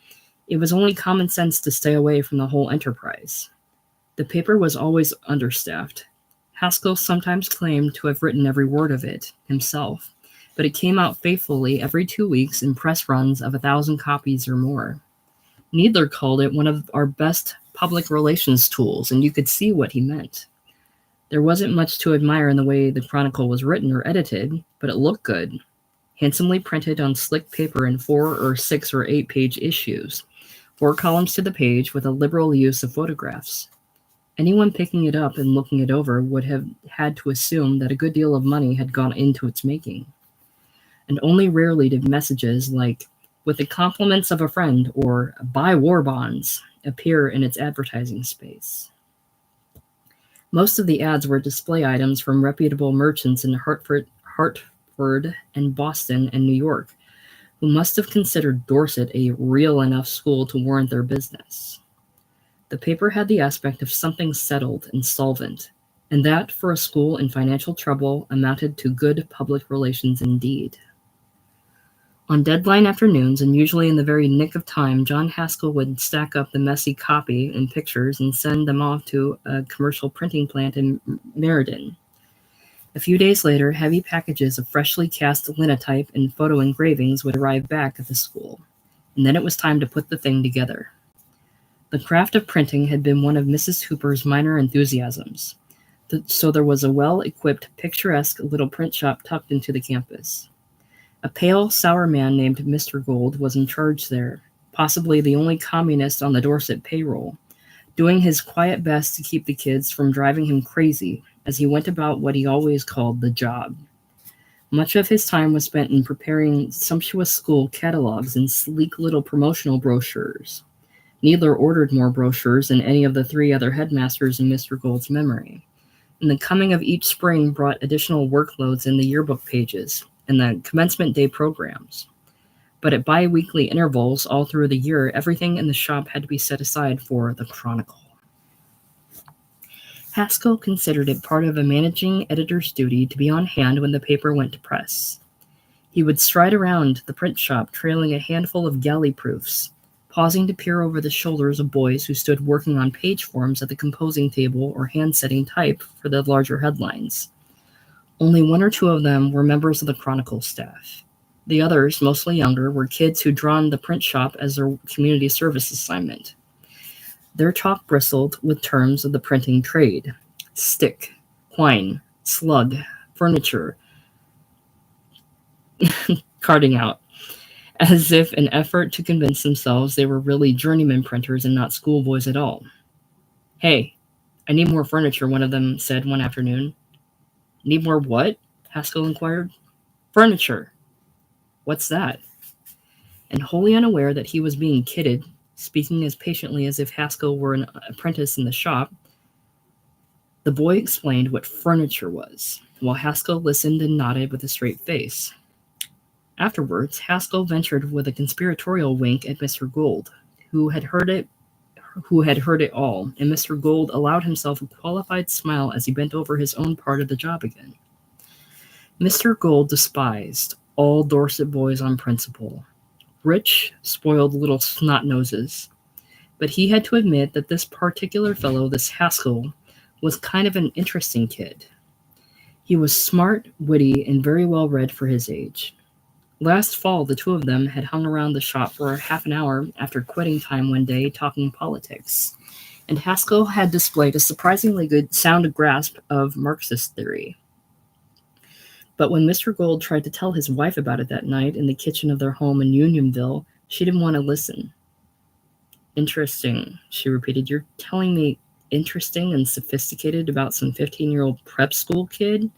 it was only common sense to stay away from the whole enterprise. The paper was always understaffed. Haskell sometimes claimed to have written every word of it himself, but it came out faithfully every 2 weeks in press runs of 1,000 copies or more. Needler called it one of our best public relations tools, and you could see what he meant. There wasn't much to admire in the way the Chronicle was written or edited, but it looked good, handsomely printed on slick paper in 4 or 6 or 8-page issues, 4 columns to the page with a liberal use of photographs. Anyone picking it up and looking it over would have had to assume that a good deal of money had gone into its making. And only rarely did messages like, "with the compliments of a friend," or "buy war bonds," appear in its advertising space. Most of the ads were display items from reputable merchants in Hartford and Boston and New York, who must have considered Dorset a real enough school to warrant their business. The paper had the aspect of something settled and solvent, and that, for a school in financial trouble, amounted to good public relations indeed. On deadline afternoons, and usually in the very nick of time, John Haskell would stack up the messy copy and pictures and send them off to a commercial printing plant in Meriden. A few days later, heavy packages of freshly cast linotype and photo engravings would arrive back at the school, and then it was time to put the thing together. The craft of printing had been one of Mrs. Hooper's minor enthusiasms, so there was a well-equipped, picturesque little print shop tucked into the campus. A pale, sour man named Mr. Gold was in charge there, possibly the only communist on the Dorset payroll, doing his quiet best to keep the kids from driving him crazy as he went about what he always called the job. Much of his time was spent in preparing sumptuous school catalogs and sleek little promotional brochures. Needler ordered more brochures than any of the 3 other headmasters in Mr. Gold's memory, and the coming of each spring brought additional workloads in the yearbook pages and the commencement day programs. But at bi-weekly intervals all through the year, everything in the shop had to be set aside for the Chronicle. Haskell considered it part of a managing editor's duty to be on hand when the paper went to press. He would stride around the print shop trailing a handful of galley proofs, pausing to peer over the shoulders of boys who stood working on page forms at the composing table or hand-setting type for the larger headlines. Only 1 or 2 of them were members of the Chronicle staff. The others, mostly younger, were kids who'd drawn the print shop as their community service assignment. Their talk bristled with terms of the printing trade: stick, quine, slug, furniture, carting out, as if an effort to convince themselves they were really journeyman printers and not schoolboys at all. "Hey, I need more furniture," one of them said one afternoon. "Need more what?" Haskell inquired. "Furniture." "What's that?" And wholly unaware that he was being kidded, speaking as patiently as if Haskell were an apprentice in the shop, The boy explained what furniture was, while Haskell listened and nodded with a straight face. Afterwards, Haskell ventured with a conspiratorial wink at Mr. Gould, who had heard it all, and Mr. Gould allowed himself a qualified smile as he bent over his own part of the job again. Mr. Gould despised all Dorset boys on principle. Rich, spoiled little snot-noses. But he had to admit that this particular fellow, this Haskell, was kind of an interesting kid. He was smart, witty, and very well read for his age. Last fall, the two of them had hung around the shop for half an hour after quitting time one day talking politics, and Haskell had displayed a surprisingly good sound grasp of Marxist theory. But when Mr. Gould tried to tell his wife about it that night in the kitchen of their home in Unionville, she didn't want to listen. Interesting, she repeated. You're telling me interesting and sophisticated about some 15-year-old prep school kid?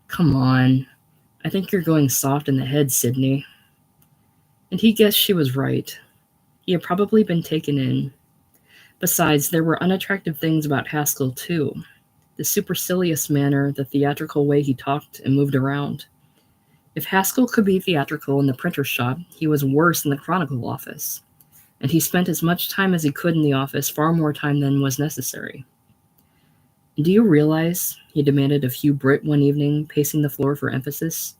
Come on. I think you're going soft in the head, Sydney. And he guessed she was right. He had probably been taken in. Besides, there were unattractive things about Haskell, too. The supercilious manner, the theatrical way he talked and moved around. If Haskell could be theatrical in the printer's shop, he was worse in the Chronicle office. And he spent as much time as he could in the office, far more time than was necessary. Do you realize, he demanded of Hugh Britt one evening, pacing the floor for emphasis,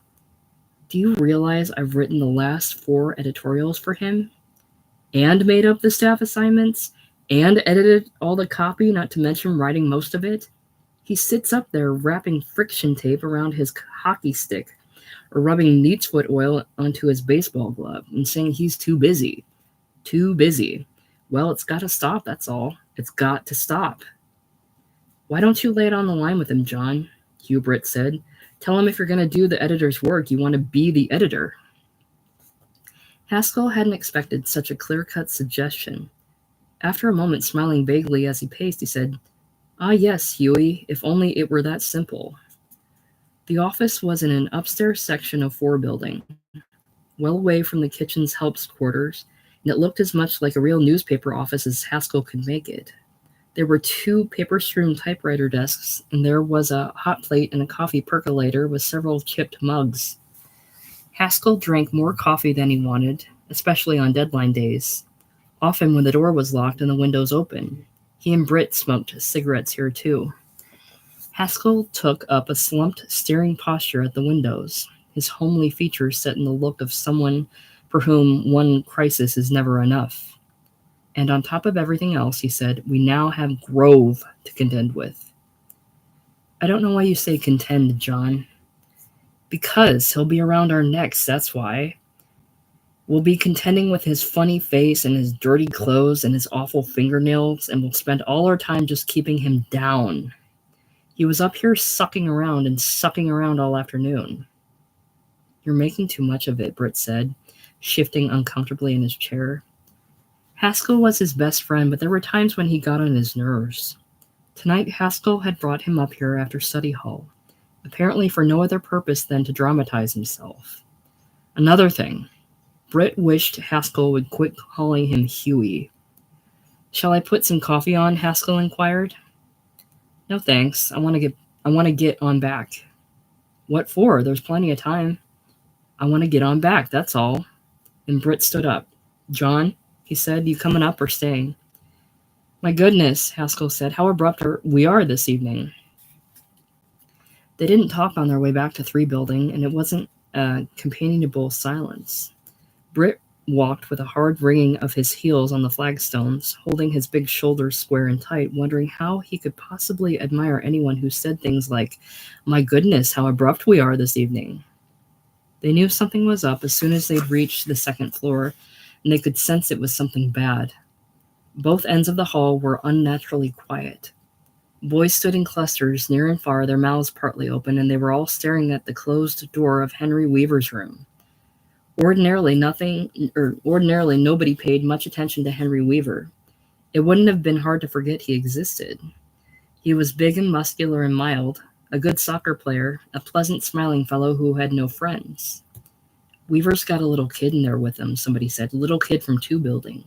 do you realize I've written the last 4 editorials for him? And made up the staff assignments? And edited all the copy, not to mention writing most of it? He sits up there wrapping friction tape around his hockey stick, or rubbing neat's foot oil onto his baseball glove, and saying he's too busy. Too busy. Well, it's got to stop, that's all. It's got to stop. Why don't you lay it on the line with him, John? Hugh Britt said. Tell him if you're going to do the editor's work, you want to be the editor. Haskell hadn't expected such a clear-cut suggestion. After a moment, smiling vaguely as he paced, he said, Ah, yes, Hughie, if only it were that simple. The office was in an upstairs section of 4 building, well away from the kitchen's help's quarters, and it looked as much like a real newspaper office as Haskell could make it. There were 2 paper-strewn typewriter desks, and there was a hot plate and a coffee percolator with several chipped mugs. Haskell drank more coffee than he wanted, especially on deadline days, often when the door was locked and the windows open. He and Britt smoked cigarettes here, too. Haskell took up a slumped, staring posture at the windows, his homely features set in the look of someone for whom one crisis is never enough. And on top of everything else, he said, we now have Grove to contend with. I don't know why you say contend, John. Because he'll be around our necks, that's why. We'll be contending with his funny face and his dirty clothes and his awful fingernails, and we'll spend all our time just keeping him down. He was up here sucking around all afternoon. You're making too much of it, Britt said, shifting uncomfortably in his chair. Haskell was his best friend, but there were times when he got on his nerves. Tonight, Haskell had brought him up here after study hall, apparently for no other purpose than to dramatize himself. Another thing, Britt wished Haskell would quit calling him Huey. Shall I put some coffee on? Haskell inquired. No thanks. I want to get on back. What for? There's plenty of time. I want to get on back, that's all. And Britt stood up. John, he said, you coming up or staying? My goodness, Haskell said, how abrupt we are this evening. They didn't talk on their way back to 3 building, and it wasn't a companionable silence. Britt walked with a hard ringing of his heels on the flagstones, holding his big shoulders square and tight, wondering how he could possibly admire anyone who said things like, my goodness, how abrupt we are this evening. They knew something was up as soon as they'd reached the 2nd floor, and they could sense it was something bad. Both ends of the hall were unnaturally quiet. Boys stood in clusters near and far, their mouths partly open, and they were all staring at the closed door of Henry Weaver's room. Ordinarily, nobody paid much attention to Henry Weaver. It wouldn't have been hard to forget he existed. He was big and muscular and mild, a good soccer player, a pleasant, smiling fellow who had no friends. Weaver's got a little kid in there with him, somebody said. Little kid from 2 building.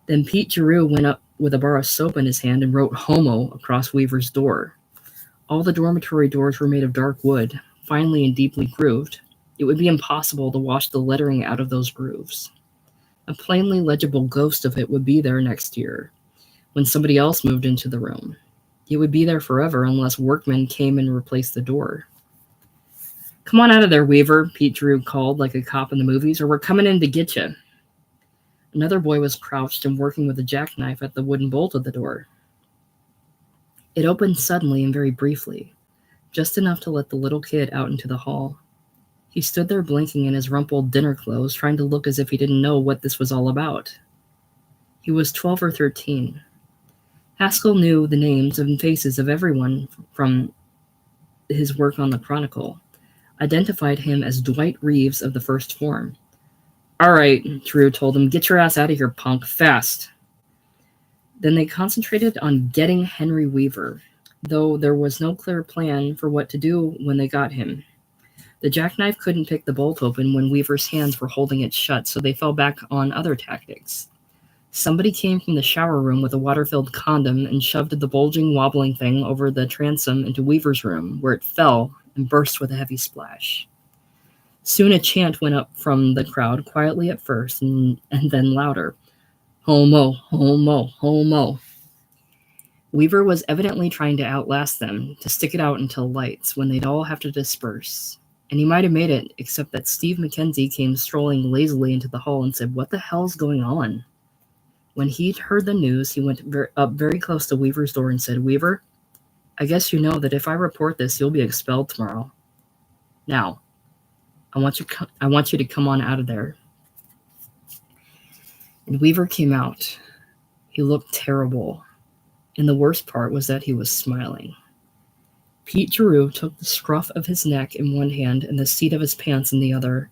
Then Pete Giroux went with a bar of soap in his hand and wrote "Homo" across Weaver's door. All the dormitory doors were made of dark wood, finely and deeply grooved. It would be impossible to wash the lettering out of those grooves. A plainly legible ghost of it would be there next year, when somebody else moved into the room. It would be there forever unless workmen came and replaced the door. "Come on out of there, Weaver," Pete Drew called like a cop in the movies, "or we're coming in to get you." Another boy was crouched and working with a jackknife at the wooden bolt of the door. It opened suddenly and very briefly, just enough to let the little kid out into the hall. He stood there blinking in his rumpled dinner clothes, trying to look as if he didn't know what this was all about. He was 12 or 13. Haskell knew the names and faces of everyone from his work on the Chronicle, identified him as Dwight Reeves of the first form. "All right," Drew told him, "get your ass out of here, punk, fast." Then they concentrated on getting Henry Weaver, though there was no clear plan for what to do when they got him. The jackknife couldn't pick the bolt open when Weaver's hands were holding it shut, so they fell back on other tactics. Somebody came from the shower room with a water-filled condom and shoved the bulging, wobbling thing over the transom into Weaver's room, where it fell and burst with a heavy splash. Soon a chant went up from the crowd, quietly at first, and then louder. "Homo, homo, homo." Weaver was evidently trying to outlast them, to stick it out until lights, when they'd all have to disperse. And he might have made it, except that Steve Mackenzie came strolling lazily into the hall and said, "What the hell's going on?" When he'd heard the news, he went up very close to Weaver's door and said, "Weaver, I guess you know that if I report this, you'll be expelled tomorrow. Now, I want you to come on out of there." And Weaver came out. He looked terrible, and the worst part was that he was smiling. Pete Drew took the scruff of his neck in one hand and the seat of his pants in the other.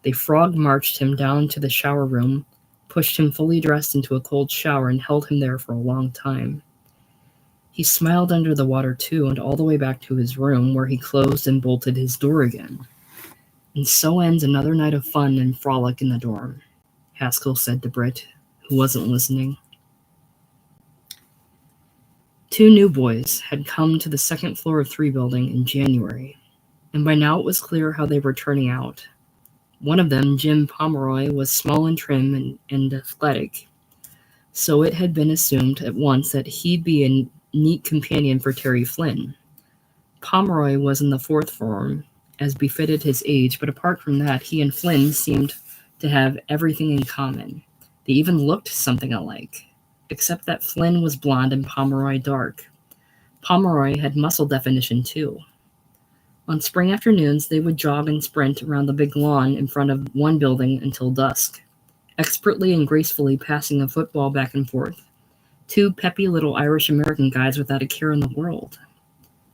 They frog-marched him down to the shower room, pushed him fully dressed into a cold shower, and held him there for a long time. He smiled under the water, too, and all the way back to his room, where he closed and bolted his door again. "And so ends another night of fun and frolic in the dorm," Haskell said to Britt, who wasn't listening. 2 new boys had come to the second floor of 3 building in January, and by now it was clear how they were turning out. One of them, Jim Pomeroy, was small and trim and athletic, so it had been assumed at once that he'd be a neat companion for Terry Flynn. Pomeroy was in the 4th form, as befitted his age, but apart from that, he and Flynn seemed to have everything in common. They even looked something alike, except that Flynn was blonde and Pomeroy dark. Pomeroy had muscle definition, too. On spring afternoons, they would jog and sprint around the big lawn in front of one building until dusk, expertly and gracefully passing a football back and forth. 2 peppy little Irish-American guys without a care in the world.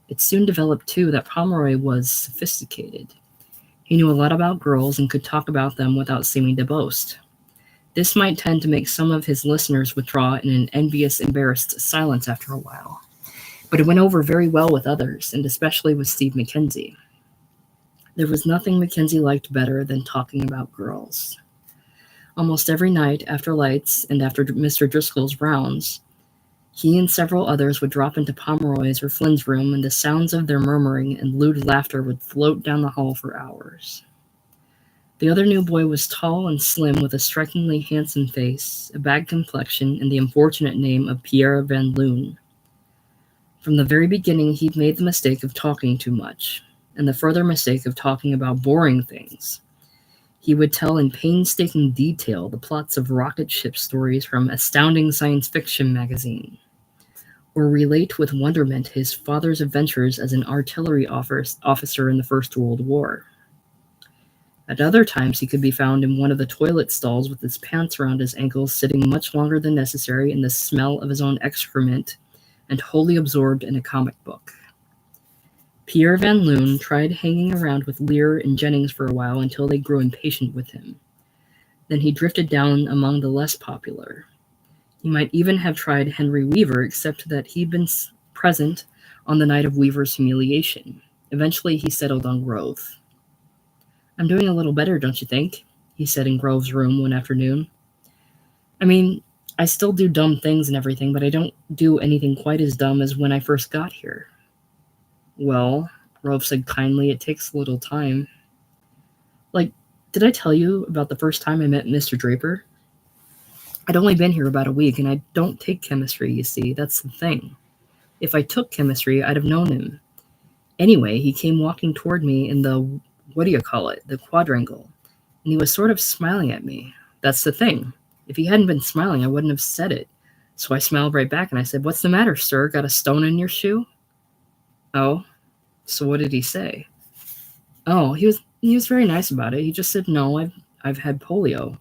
It soon developed, too, that Pomeroy was sophisticated. He knew a lot about girls and could talk about them without seeming to boast. This might tend to make some of his listeners withdraw in an envious, embarrassed silence after a while, but it went over very well with others, and especially with Steve Mackenzie. There was nothing Mackenzie liked better than talking about girls. Almost every night after lights and after Mr. Driscoll's rounds, he and several others would drop into Pomeroy's or Flynn's room, and the sounds of their murmuring and lewd laughter would float down the hall for hours. The other new boy was tall and slim with a strikingly handsome face, a bad complexion, and the unfortunate name of Pierre Van Loon. From the very beginning, he'd made the mistake of talking too much, and the further mistake of talking about boring things. He would tell in painstaking detail the plots of rocket ship stories from Astounding Science Fiction magazine, or relate with wonderment his father's adventures as an artillery officer in the First World War. At other times, he could be found in one of the toilet stalls with his pants around his ankles, sitting much longer than necessary in the smell of his own excrement and wholly absorbed in a comic book. Pierre Van Loon tried hanging around with Lear and Jennings for a while until they grew impatient with him. Then he drifted down among the less popular. He might even have tried Henry Weaver, except that he'd been present on the night of Weaver's humiliation. Eventually, he settled on Grove. "I'm doing a little better, don't you think?" he said in Grove's room one afternoon. "I mean, I still do dumb things and everything, but I don't do anything quite as dumb as when I first got here. Well, Rolf said kindly, it takes a little time. Like, did I tell you about the first time I met Mr. Draper? I'd only been here about a week, and I don't take chemistry, you see. That's the thing. If I took chemistry, I'd have known him. Anyway, he came walking toward me in the, what do you call it, the quadrangle, and he was sort of smiling at me. That's the thing. If he hadn't been smiling, I wouldn't have said it. So I smiled right back and I said, "What's the matter, sir? Got a stone in your shoe?" "Oh, so what did he say?" "Oh, he was very nice about it. He just said, 'No, I've had polio.'"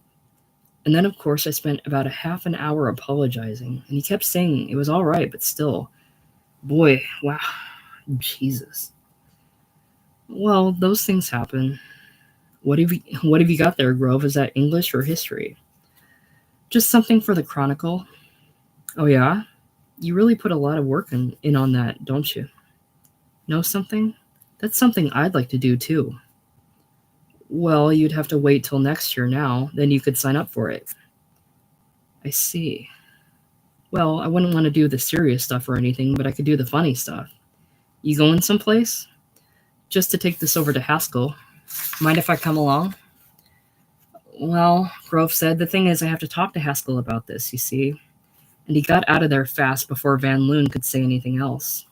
And then of course I spent about a half an hour apologizing, and he kept saying it was all right, but still, boy, wow, Jesus. Well, those things happen. What have you got there, Grove? Is that English or history? Just something for the Chronicle. Oh yeah? You really put a lot of work in on that, don't you? Know something? That's something I'd like to do too. Well, you'd have to wait till next year now, then you could sign up for it. I see. Well, I wouldn't want to do the serious stuff or anything, but I could do the funny stuff. You going someplace? Just to take this over to Haskell. Mind if I come along? Well, Grove said, the thing is I have to talk to Haskell about this, you see. And he got out of there fast before Van Loon could say anything else.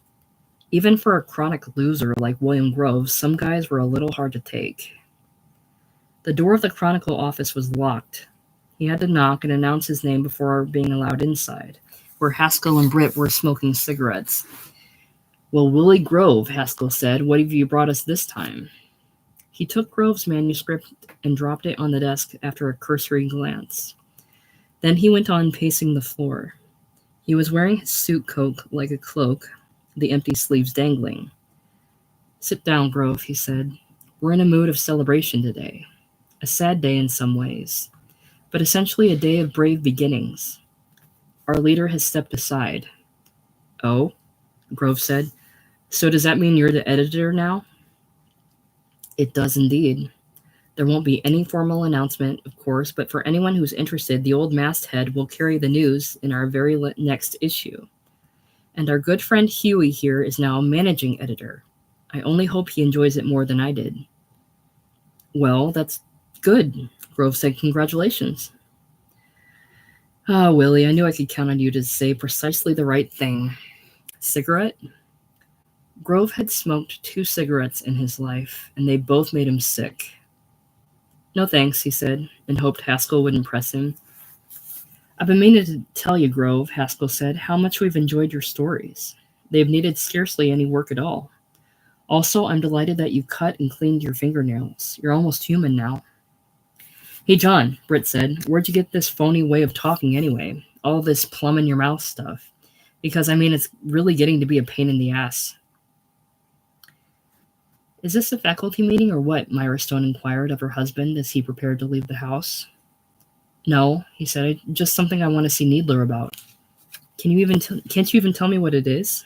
Even for a chronic loser like William Grove, some guys were a little hard to take. The door of the Chronicle office was locked. He had to knock and announce his name before being allowed inside, where Haskell and Britt were smoking cigarettes. "Well, Willie Grove," Haskell said, "what have you brought us this time?" He took Grove's manuscript and dropped it on the desk after a cursory glance. Then he went on pacing the floor. He was wearing his suit coat like a cloak, the empty sleeves dangling. "Sit down, Grove," he said. "We're in a mood of celebration today. A sad day in some ways, but essentially a day of brave beginnings. Our leader has stepped aside." "Oh?" Grove said. "So does that mean you're the editor now?" "It does indeed. There won't be any formal announcement, of course, but for anyone who's interested, the old masthead will carry the news in our very next issue. And our good friend Huey here is now managing editor. I only hope he enjoys it more than I did." "Well, that's good," Grove said. "Congratulations." "Ah, Willie, I knew I could count on you to say precisely the right thing. Cigarette?" Grove had smoked 2 cigarettes in his life, and they both made him sick. "No thanks," he said, and hoped Haskell wouldn't press him. "I've been meaning to tell you, Grove," Haskell said, "how much we've enjoyed your stories. They've needed scarcely any work at all. Also, I'm delighted that you cut and cleaned your fingernails. You're almost human now." "Hey, John," Britt said, "where'd you get this phony way of talking anyway? All this plum in your mouth stuff. Because, I mean, it's really getting to be a pain in the ass." "Is this a faculty meeting or what?" Myra Stone inquired of her husband as he prepared to leave the house. "No," he said, "just something I want to see Needler about." Can't you even tell me what it is?"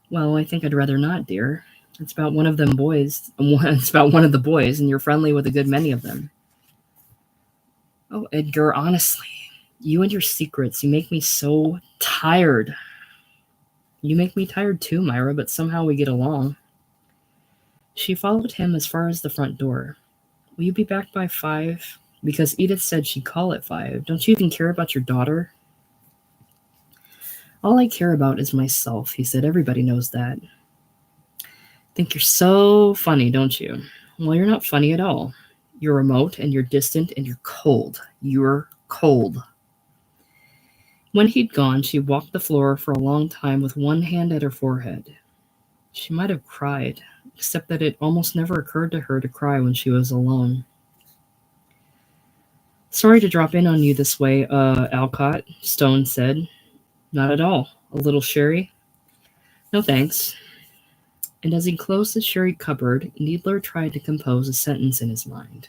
"Well, I think I'd rather not, dear. It's about one of them boys. It's about one of the boys, and you're friendly with a good many of them." "Oh, Edgar, honestly, you and your secrets, you make me so tired." "You make me tired too, Myra, but somehow we get along." She followed him as far as the front door. "Will you be back by 5? Because Edith said she'd call at 5. Don't you even care about your daughter?" "All I care about is myself," he said. "Everybody knows that." "Think you're so funny, don't you?" "Well, you're not funny at all. You're remote, and you're distant, and you're cold. You're cold." When he'd gone, she walked the floor for a long time with one hand at her forehead. She might have cried, except that it almost never occurred to her to cry when she was alone. "Sorry to drop in on you this way, Alcott," Stone said. "Not at all. A little sherry?" "No, thanks." And as he closed the sherry cupboard, Needler tried to compose a sentence in his mind.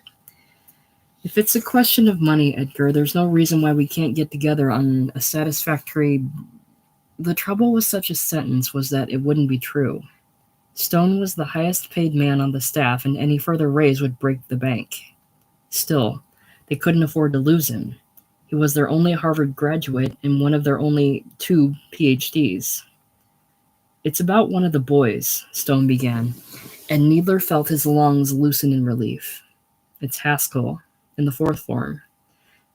"If it's a question of money, Edgar, there's no reason why we can't get together on a satisfactory..." The trouble with such a sentence was that it wouldn't be true. Stone was the highest paid man on the staff, and any further raise would break the bank. Still, they couldn't afford to lose him. He was their only Harvard graduate and one of their only 2 PhDs. It's about one of the boys, Stone began, and Needler felt his lungs loosen in relief. It's Haskell, in the 4th form.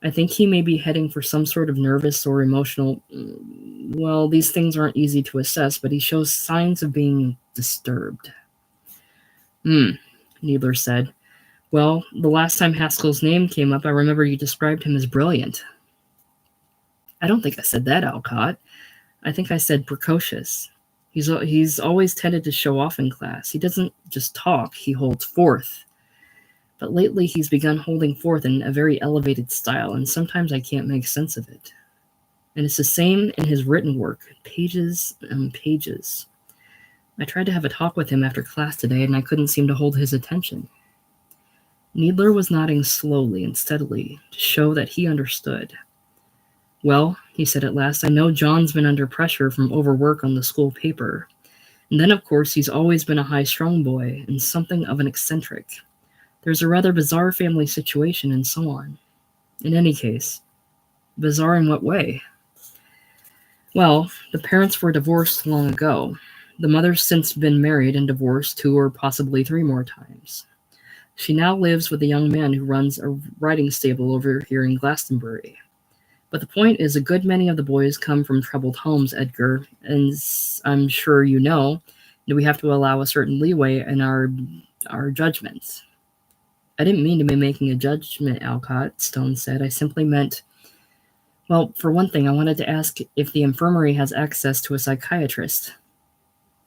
I think he may be heading for some sort of nervous or emotional. Well, these things aren't easy to assess, but he shows signs of being disturbed. Needler said. Well, the last time Haskell's name came up, I remember you described him as brilliant. I don't think I said that, Alcott. I think I said precocious. He's always tended to show off in class. He doesn't just talk, he holds forth. But lately he's begun holding forth in a very elevated style, and sometimes I can't make sense of it. And it's the same in his written work, pages and pages. I tried to have a talk with him after class today, and I couldn't seem to hold his attention. Needler was nodding slowly and steadily to show that he understood. Well, he said at last, I know John's been under pressure from overwork on the school paper. And then, of course, he's always been a high-strung boy and something of an eccentric. There's a rather bizarre family situation and so on. In any case, bizarre in what way? Well, the parents were divorced long ago. The mother's since been married and divorced 2 or possibly 3 more times. She now lives with a young man who runs a riding stable over here in Glastonbury. But the point is, a good many of the boys come from troubled homes, Edgar, and I'm sure you know that we have to allow a certain leeway in our judgments. I didn't mean to be making a judgment, Alcott, Stone said. I simply meant, well, for one thing, I wanted to ask if the infirmary has access to a psychiatrist.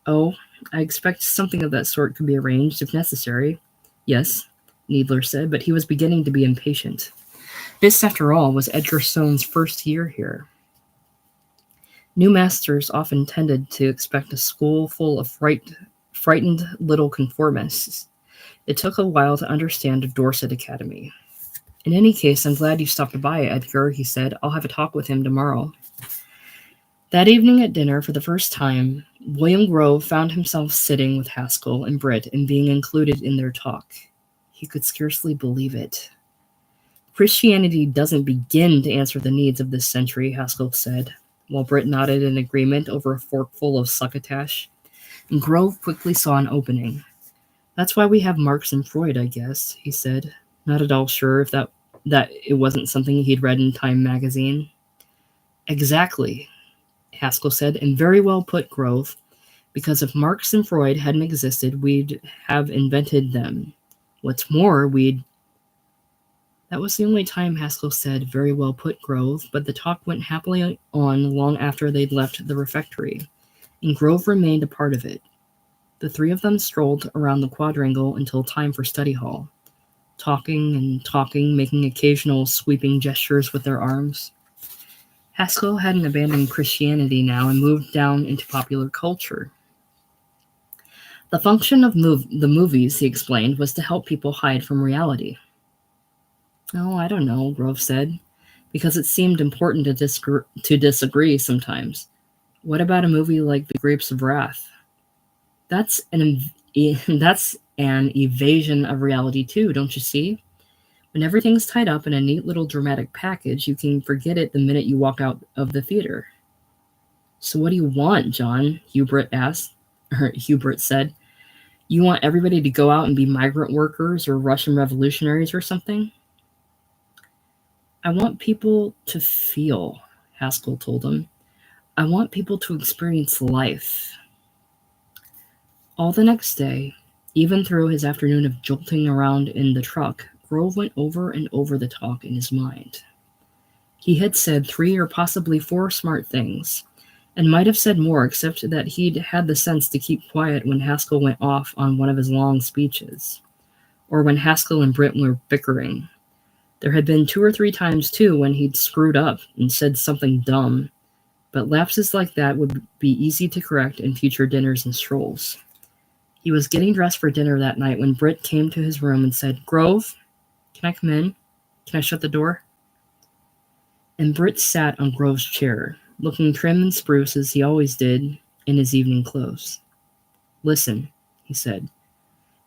Oh, I expect something of that sort could be arranged if necessary. Yes, Needler said, but he was beginning to be impatient. This, after all, was Edgar Stone's first year here. New masters often tended to expect a school full of frightened little conformists. It took a while to understand Dorset Academy. In any case, I'm glad you stopped by, Edgar, he said. I'll have a talk with him tomorrow. That evening at dinner, for the first time, William Grove found himself sitting with Haskell and Britt and being included in their talk. He could scarcely believe it. Christianity doesn't begin to answer the needs of this century, Haskell said, while Britt nodded in agreement over a forkful of succotash, and Grove quickly saw an opening. That's why we have Marx and Freud, I guess, he said, not at all sure if that it wasn't something he'd read in Time magazine. Exactly, Haskell said, and very well put, Grove, because if Marx and Freud hadn't existed, we'd have invented them. What's more, That was the only time Haskell said, very well put, Grove, but the talk went happily on long after they'd left the refectory, and Grove remained a part of it. The 3 of them strolled around the quadrangle until time for study hall, talking and talking, making occasional sweeping gestures with their arms. Haskell hadn't abandoned Christianity now and moved down into popular culture. The function of the movies, he explained, was to help people hide from reality. Oh, I don't know, Grove said, because it seemed important to disagree sometimes. What about a movie like The Grapes of Wrath? That's an evasion of reality too, don't you see? When everything's tied up in a neat little dramatic package, you can forget it the minute you walk out of the theater. So what do you want, John? Hubert said. You want everybody to go out and be migrant workers or Russian revolutionaries or something? I want people to feel, Haskell told him. I want people to experience life. All the next day, even through his afternoon of jolting around in the truck, Grove went over and over the talk in his mind. He had said 3 or possibly 4 smart things, and might have said more except that he'd had the sense to keep quiet when Haskell went off on one of his long speeches, or when Haskell and Britt were bickering. There had been 2 or 3 times, too, when he'd screwed up and said something dumb, but lapses like that would be easy to correct in future dinners and strolls. He was getting dressed for dinner that night when Britt came to his room and said, Grove, can I come in? Can I shut the door? And Britt sat on Grove's chair, looking trim and spruce as he always did in his evening clothes. Listen, he said.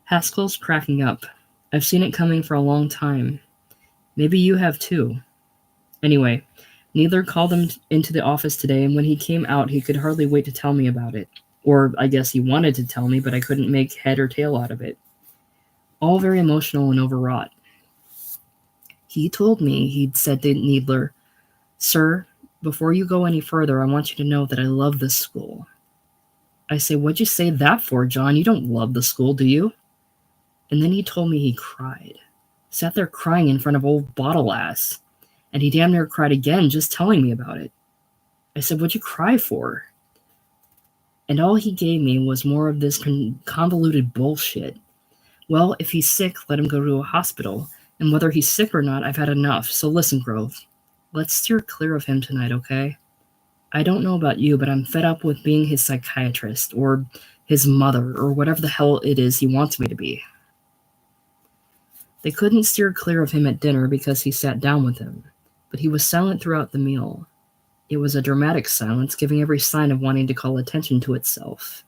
Haskell's cracking up. I've seen it coming for a long time. Maybe you have too. Anyway, Needler called him into the office today, and when he came out, he could hardly wait to tell me about it. Or I guess he wanted to tell me, but I couldn't make head or tail out of it. All very emotional and overwrought. He told me he'd said to Needler, "Sir, before you go any further, I want you to know that I love this school." I say, "What'd you say that for, John? You don't love the school, do you?" And then he told me he cried. Sat there crying in front of old Bottle Ass. And he damn near cried again just telling me about it. I said, "What'd you cry for?" And all he gave me was more of this convoluted bullshit. Well, if he's sick, let him go to a hospital. And whether he's sick or not, I've had enough. So listen, Grove. Let's steer clear of him tonight, okay? I don't know about you, but I'm fed up with being his psychiatrist or his mother or whatever the hell it is he wants me to be. They couldn't steer clear of him at dinner because he sat down with him, but he was silent throughout the meal. It was a dramatic silence, giving every sign of wanting to call attention to itself.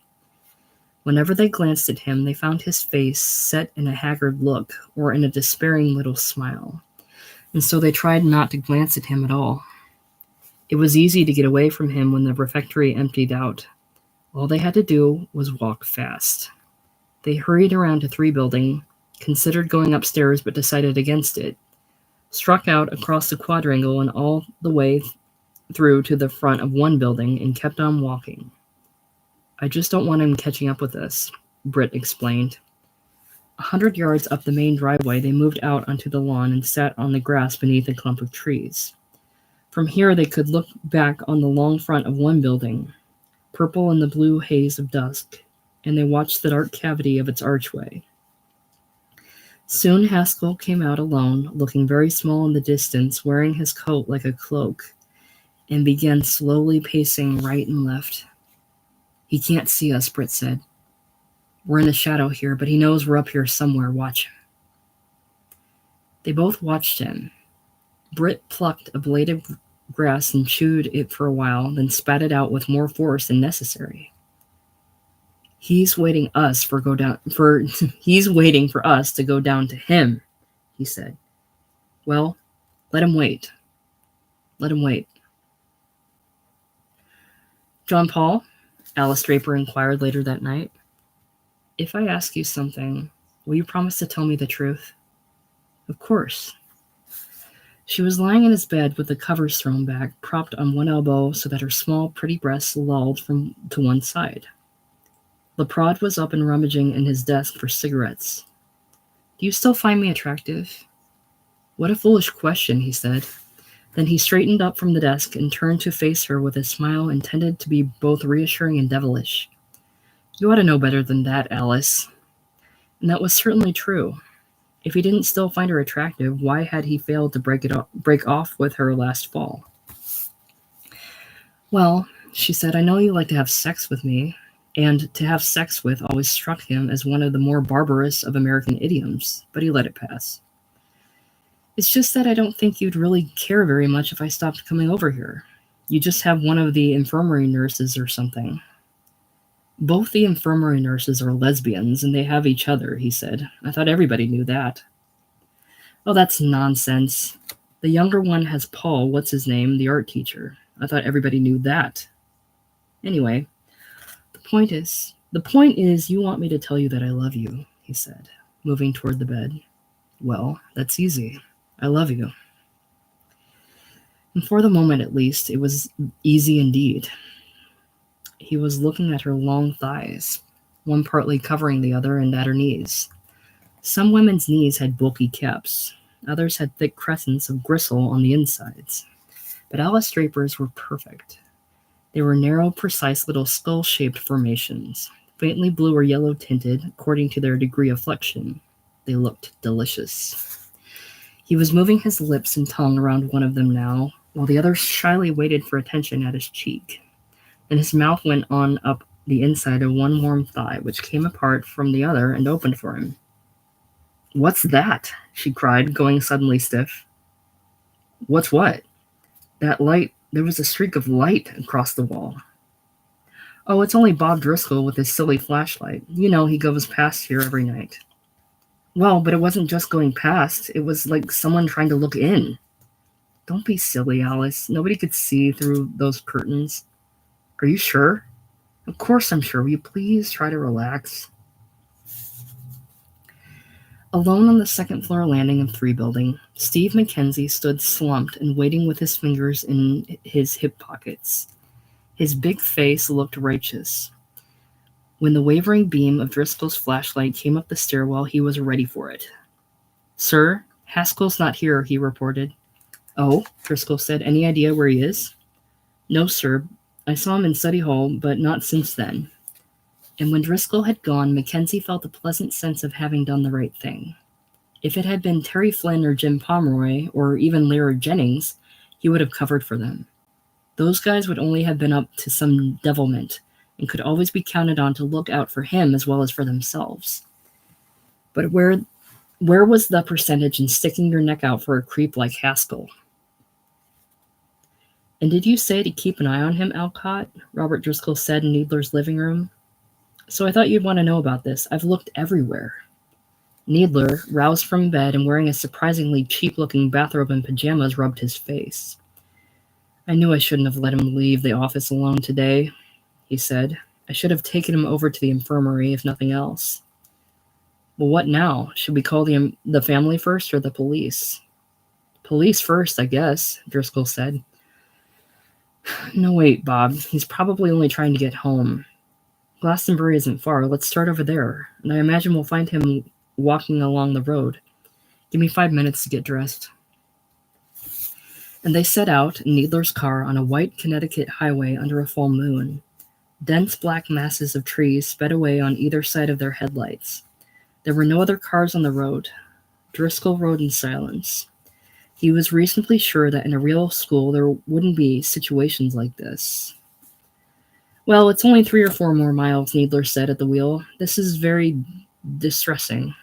Whenever they glanced at him, they found his face set in a haggard look or in a despairing little smile, and so they tried not to glance at him at all. It was easy to get away from him when the refectory emptied out. All they had to do was walk fast. They hurried around to 3 building, considered going upstairs but decided against it, struck out across the quadrangle and all the way through to the front of 1 building and kept on walking. "I just don't want him catching up with us," Britt explained. 100 yards up the main driveway, they moved out onto the lawn and sat on the grass beneath a clump of trees. From here, they could look back on the long front of 1 building, purple in the blue haze of dusk, and they watched the dark cavity of its archway. Soon Haskell came out alone, looking very small in the distance, wearing his coat like a cloak, and began slowly pacing right and left. "He can't see us," Britt said. "We're in a shadow here, but he knows we're up here somewhere. Watch him." They both watched him. Britt plucked a blade of grass and chewed it for a while, then spat it out with more force than necessary. He's waiting for us to go down to him," he said. "Well, let him wait. Let him wait." "John Paul?" Alice Draper inquired later that night. "If I ask you something, will you promise to tell me the truth?" "Of course." She was lying in his bed with the covers thrown back, propped on one elbow so that her small, pretty breasts lolled to one side. Leprade was up and rummaging in his desk for cigarettes. "Do you still find me attractive?" "What a foolish question," he said. Then he straightened up from the desk and turned to face her with a smile intended to be both reassuring and devilish. "You ought to know better than that, Alice." And that was certainly true. If he didn't still find her attractive, why had he failed to break off with her last fall? "Well," she said, "I know you like to have sex with me," and "to have sex with" always struck him as one of the more barbarous of American idioms, but he let it pass. "It's just that I don't think you'd really care very much if I stopped coming over here. You just have one of the infirmary nurses or something." "Both the infirmary nurses are lesbians, and they have each other," he said. "I thought everybody knew that." "Oh, that's nonsense. The younger one has Paul, what's his name, the art teacher. I thought everybody knew that. Anyway, the point is you want me to tell you that I love you," he said, moving toward the bed. "Well, that's easy. I love you." And for the moment, at least, it was easy indeed. He was looking at her long thighs, one partly covering the other, and at her knees. Some women's knees had bulky caps. Others had thick crescents of gristle on the insides. But Alice Draper's were perfect. They were narrow, precise little skull-shaped formations, faintly blue or yellow tinted according to their degree of flexion. They looked delicious. He was moving his lips and tongue around one of them now, while the other shyly waited for attention at his cheek. Then his mouth went on up the inside of one warm thigh, which came apart from the other and opened for him. "What's that?" she cried, going suddenly stiff. "What's what?" "That light. There was a streak of light across the wall." "Oh, it's only Bob Driscoll with his silly flashlight. You know, he goes past here every night." "Well, but it wasn't just going past. It was like someone trying to look in." Don't be silly, Alice. Nobody could see through those curtains. Are you sure? Of course I'm sure. Will you please try to relax? Alone on the second floor landing of 3 building, Steve Mackenzie stood slumped and waiting with his fingers in his hip pockets. His big face looked righteous. When the wavering beam of Driscoll's flashlight came up the stairwell, he was ready for it. Sir, Haskell's not here, he reported. Oh, Driscoll said. Any idea where he is? No, sir. I saw him in study hall, but not since then. And when Driscoll had gone, Mackenzie felt a pleasant sense of having done the right thing. If it had been Terry Flynn or Jim Pomeroy, or even Lyra Jennings, he would have covered for them. Those guys would only have been up to some devilment, and could always be counted on to look out for him as well as for themselves. But where was the percentage in sticking your neck out for a creep like Haskell? And did you say to keep an eye on him, Alcott? Robert Driscoll said in Needler's living room. So I thought you'd want to know about this. I've looked everywhere. Needler, roused from bed and wearing a surprisingly cheap-looking bathrobe and pajamas, rubbed his face. I knew I shouldn't have let him leave the office alone today, he said. I should have taken him over to the infirmary, if nothing else. Well, what now? Should we call the family first or the police? Police first, I guess, Driscoll said. No, wait, Bob. He's probably only trying to get home. Glastonbury isn't far. Let's start over there, and I imagine we'll find him walking along the road. Give me 5 minutes to get dressed. And they set out in Needler's car on a white Connecticut highway under a full moon. Dense black masses of trees sped away on either side of their headlights. There were no other cars on the road. Driscoll rode in silence. He was reasonably sure that in a real school there wouldn't be situations like this. Well, it's only 3 or 4 more miles, Needler said at the wheel. This is very distressing.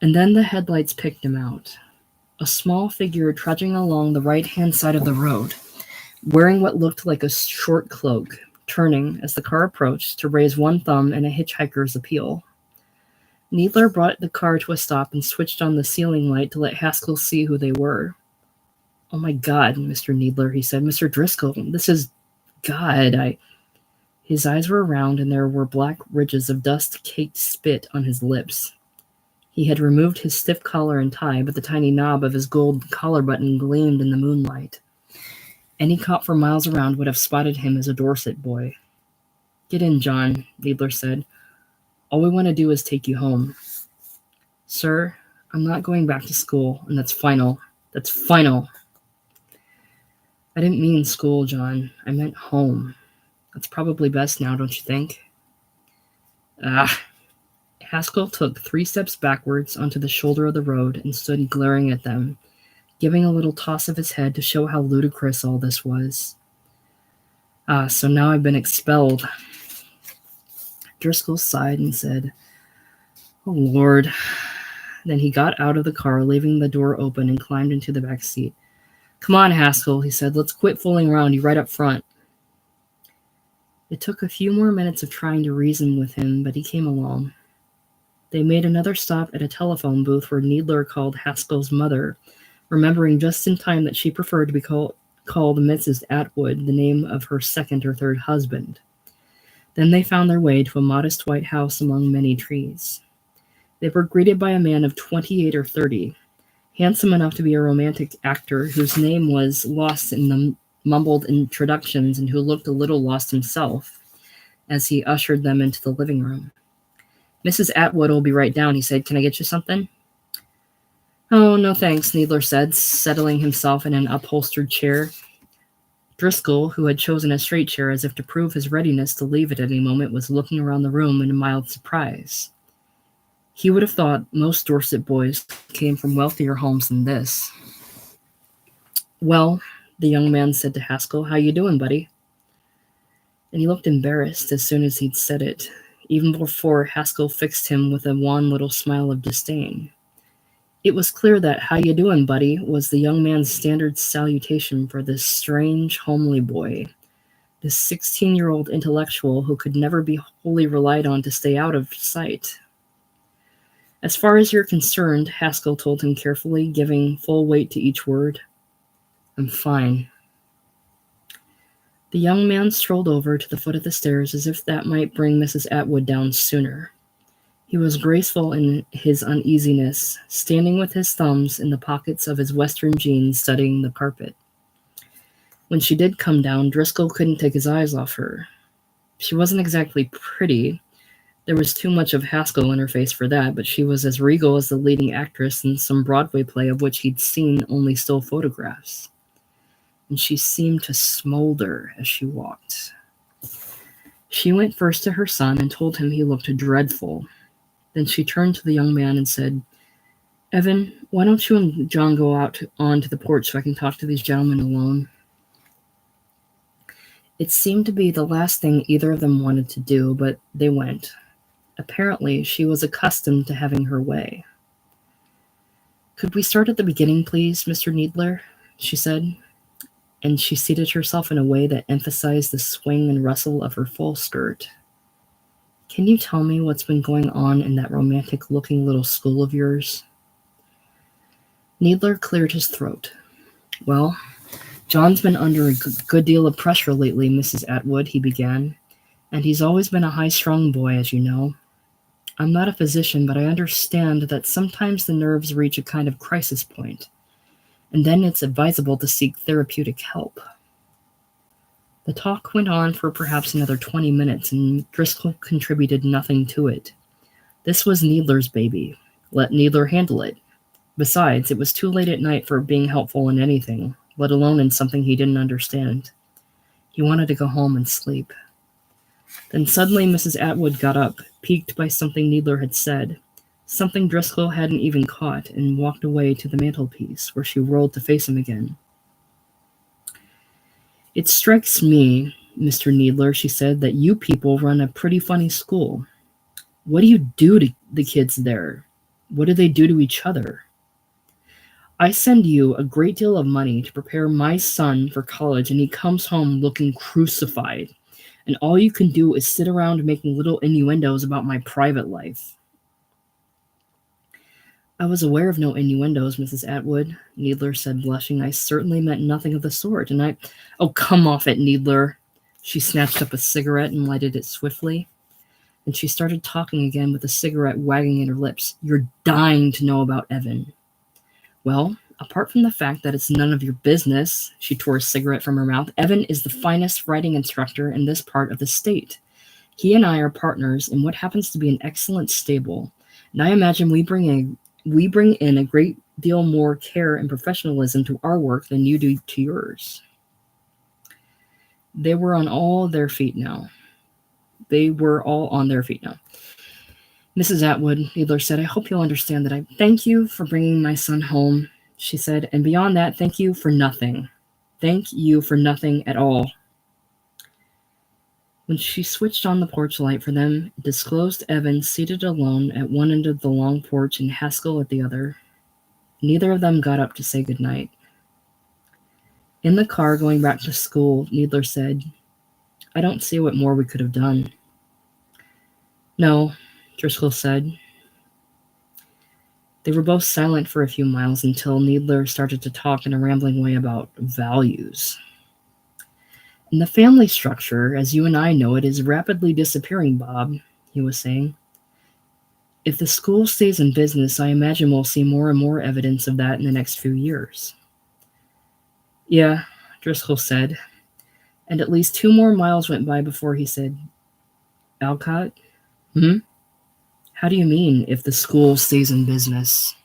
And then the headlights picked him out. A small figure trudging along the right-hand side of the road, wearing what looked like a short cloak, turning as the car approached to raise one thumb in a hitchhiker's appeal. Needler brought the car to a stop and switched on the ceiling light to let Haskell see who they were. Oh my God, Mr. Needler, he said. Mr. Driscoll, this is... God, His eyes were round and there were black ridges of dust-caked spit on his lips. He had removed his stiff collar and tie, but the tiny knob of his gold collar button gleamed in the moonlight. Any cop for miles around would have spotted him as a Dorset boy. Get in, John, Needler said. All we want to do is take you home. Sir, I'm not going back to school, and that's final. That's final. I didn't mean school, John. I meant home. That's probably best now, don't you think? Haskell took 3 steps backwards onto the shoulder of the road and stood glaring at them, giving a little toss of his head to show how ludicrous all this was. So now I've been expelled. Driscoll sighed and said, Oh, Lord. Then he got out of the car, leaving the door open, and climbed into the back seat. Come on, Haskell, he said. Let's quit fooling around. You right up front. It took a few more minutes of trying to reason with him, but he came along. They made another stop at a telephone booth where Needler called Haskell's mother, remembering just in time that she preferred to be called Mrs. Atwood, the name of her second or third husband. Then they found their way to a modest white house among many trees. They were greeted by a man of 28 or 30, handsome enough to be a romantic actor whose name was lost in the mumbled introductions and who looked a little lost himself as he ushered them into the living room. Mrs. Atwood will be right down, he said. Can I get you something? Oh, no thanks, Needler said, settling himself in an upholstered chair. Driscoll, who had chosen a straight chair as if to prove his readiness to leave at any moment, was looking around the room in mild surprise. He would have thought most Dorset boys came from wealthier homes than this. Well, the young man said to Haskell, how you doing, buddy? And he looked embarrassed as soon as he'd said it, even before Haskell fixed him with a wan little smile of disdain. It was clear that how you doing, buddy, was the young man's standard salutation for this strange, homely boy, this 16-year-old intellectual who could never be wholly relied on to stay out of sight. As far as you're concerned, Haskell told him carefully, giving full weight to each word, I'm fine. The young man strolled over to the foot of the stairs as if that might bring Mrs. Atwood down sooner. He was graceful in his uneasiness, standing with his thumbs in the pockets of his western jeans studying the carpet. When she did come down, Driscoll couldn't take his eyes off her. She wasn't exactly pretty. There was too much of Haskell in her face for that, but she was as regal as the leading actress in some Broadway play of which he'd seen only still photographs. And she seemed to smolder as she walked. She went first to her son and told him he looked dreadful. Then she turned to the young man and said, "Evan, why don't you and John go out onto the porch so I can talk to these gentlemen alone?" It seemed to be the last thing either of them wanted to do, but they went. Apparently, she was accustomed to having her way. "Could we start at the beginning, please, Mr. Needler?" she said, and she seated herself in a way that emphasized the swing and rustle of her full skirt. "Can you tell me what's been going on in that romantic-looking little school of yours?" Needler cleared his throat. "Well, John's been under a good deal of pressure lately, Mrs. Atwood," he began, "and he's always been a high-strung boy, as you know. I'm not a physician, but I understand that sometimes the nerves reach a kind of crisis point, and then it's advisable to seek therapeutic help." The talk went on for perhaps another 20 minutes, and Driscoll contributed nothing to it. This was Needler's baby. Let Needler handle it. Besides, it was too late at night for being helpful in anything, let alone in something he didn't understand. He wanted to go home and sleep. Then suddenly Mrs. Atwood got up, piqued by something Needler had said, something Driscoll hadn't even caught, and walked away to the mantelpiece, where she rolled to face him again. "It strikes me, Mr. Needler," she said, "that you people run a pretty funny school. What do you do to the kids there? What do they do to each other? I send you a great deal of money to prepare my son for college, and he comes home looking crucified, and all you can do is sit around making little innuendos about my private life." "I was aware of no innuendos, Mrs. Atwood," Needler said, blushing. "I certainly meant nothing of the sort, and I—" "Oh, come off it, Needler." She snatched up a cigarette and lighted it swiftly. And she started talking again with the cigarette wagging at her lips. "You're dying to know about Evan." "Well, apart from the fact that it's none of your business," she tore a cigarette from her mouth, "Evan is the finest riding instructor in this part of the state. He and I are partners in what happens to be an excellent stable, and I imagine we bring in a great deal more care and professionalism to our work than you do to yours." They were all on their feet now. "Mrs. Atwood," Needler said, "I hope you'll understand that I thank you for bringing my son home," she said, "and beyond that, thank you for nothing. Thank you for nothing at all." When she switched on the porch light for them, it disclosed Evan seated alone at one end of the long porch and Haskell at the other. Neither of them got up to say goodnight. In the car going back to school, Needler said, "I don't see what more we could have done." "No," Driscoll said. They were both silent for a few miles until Needler started to talk in a rambling way about values. "And the family structure, as you and I know it, is rapidly disappearing, Bob," he was saying. "If the school stays in business, I imagine we'll see more and more evidence of that in the next few years." "Yeah," Driscoll said, and at least 2 more miles went by before he said, "Alcott? How do you mean, if the school stays in business?"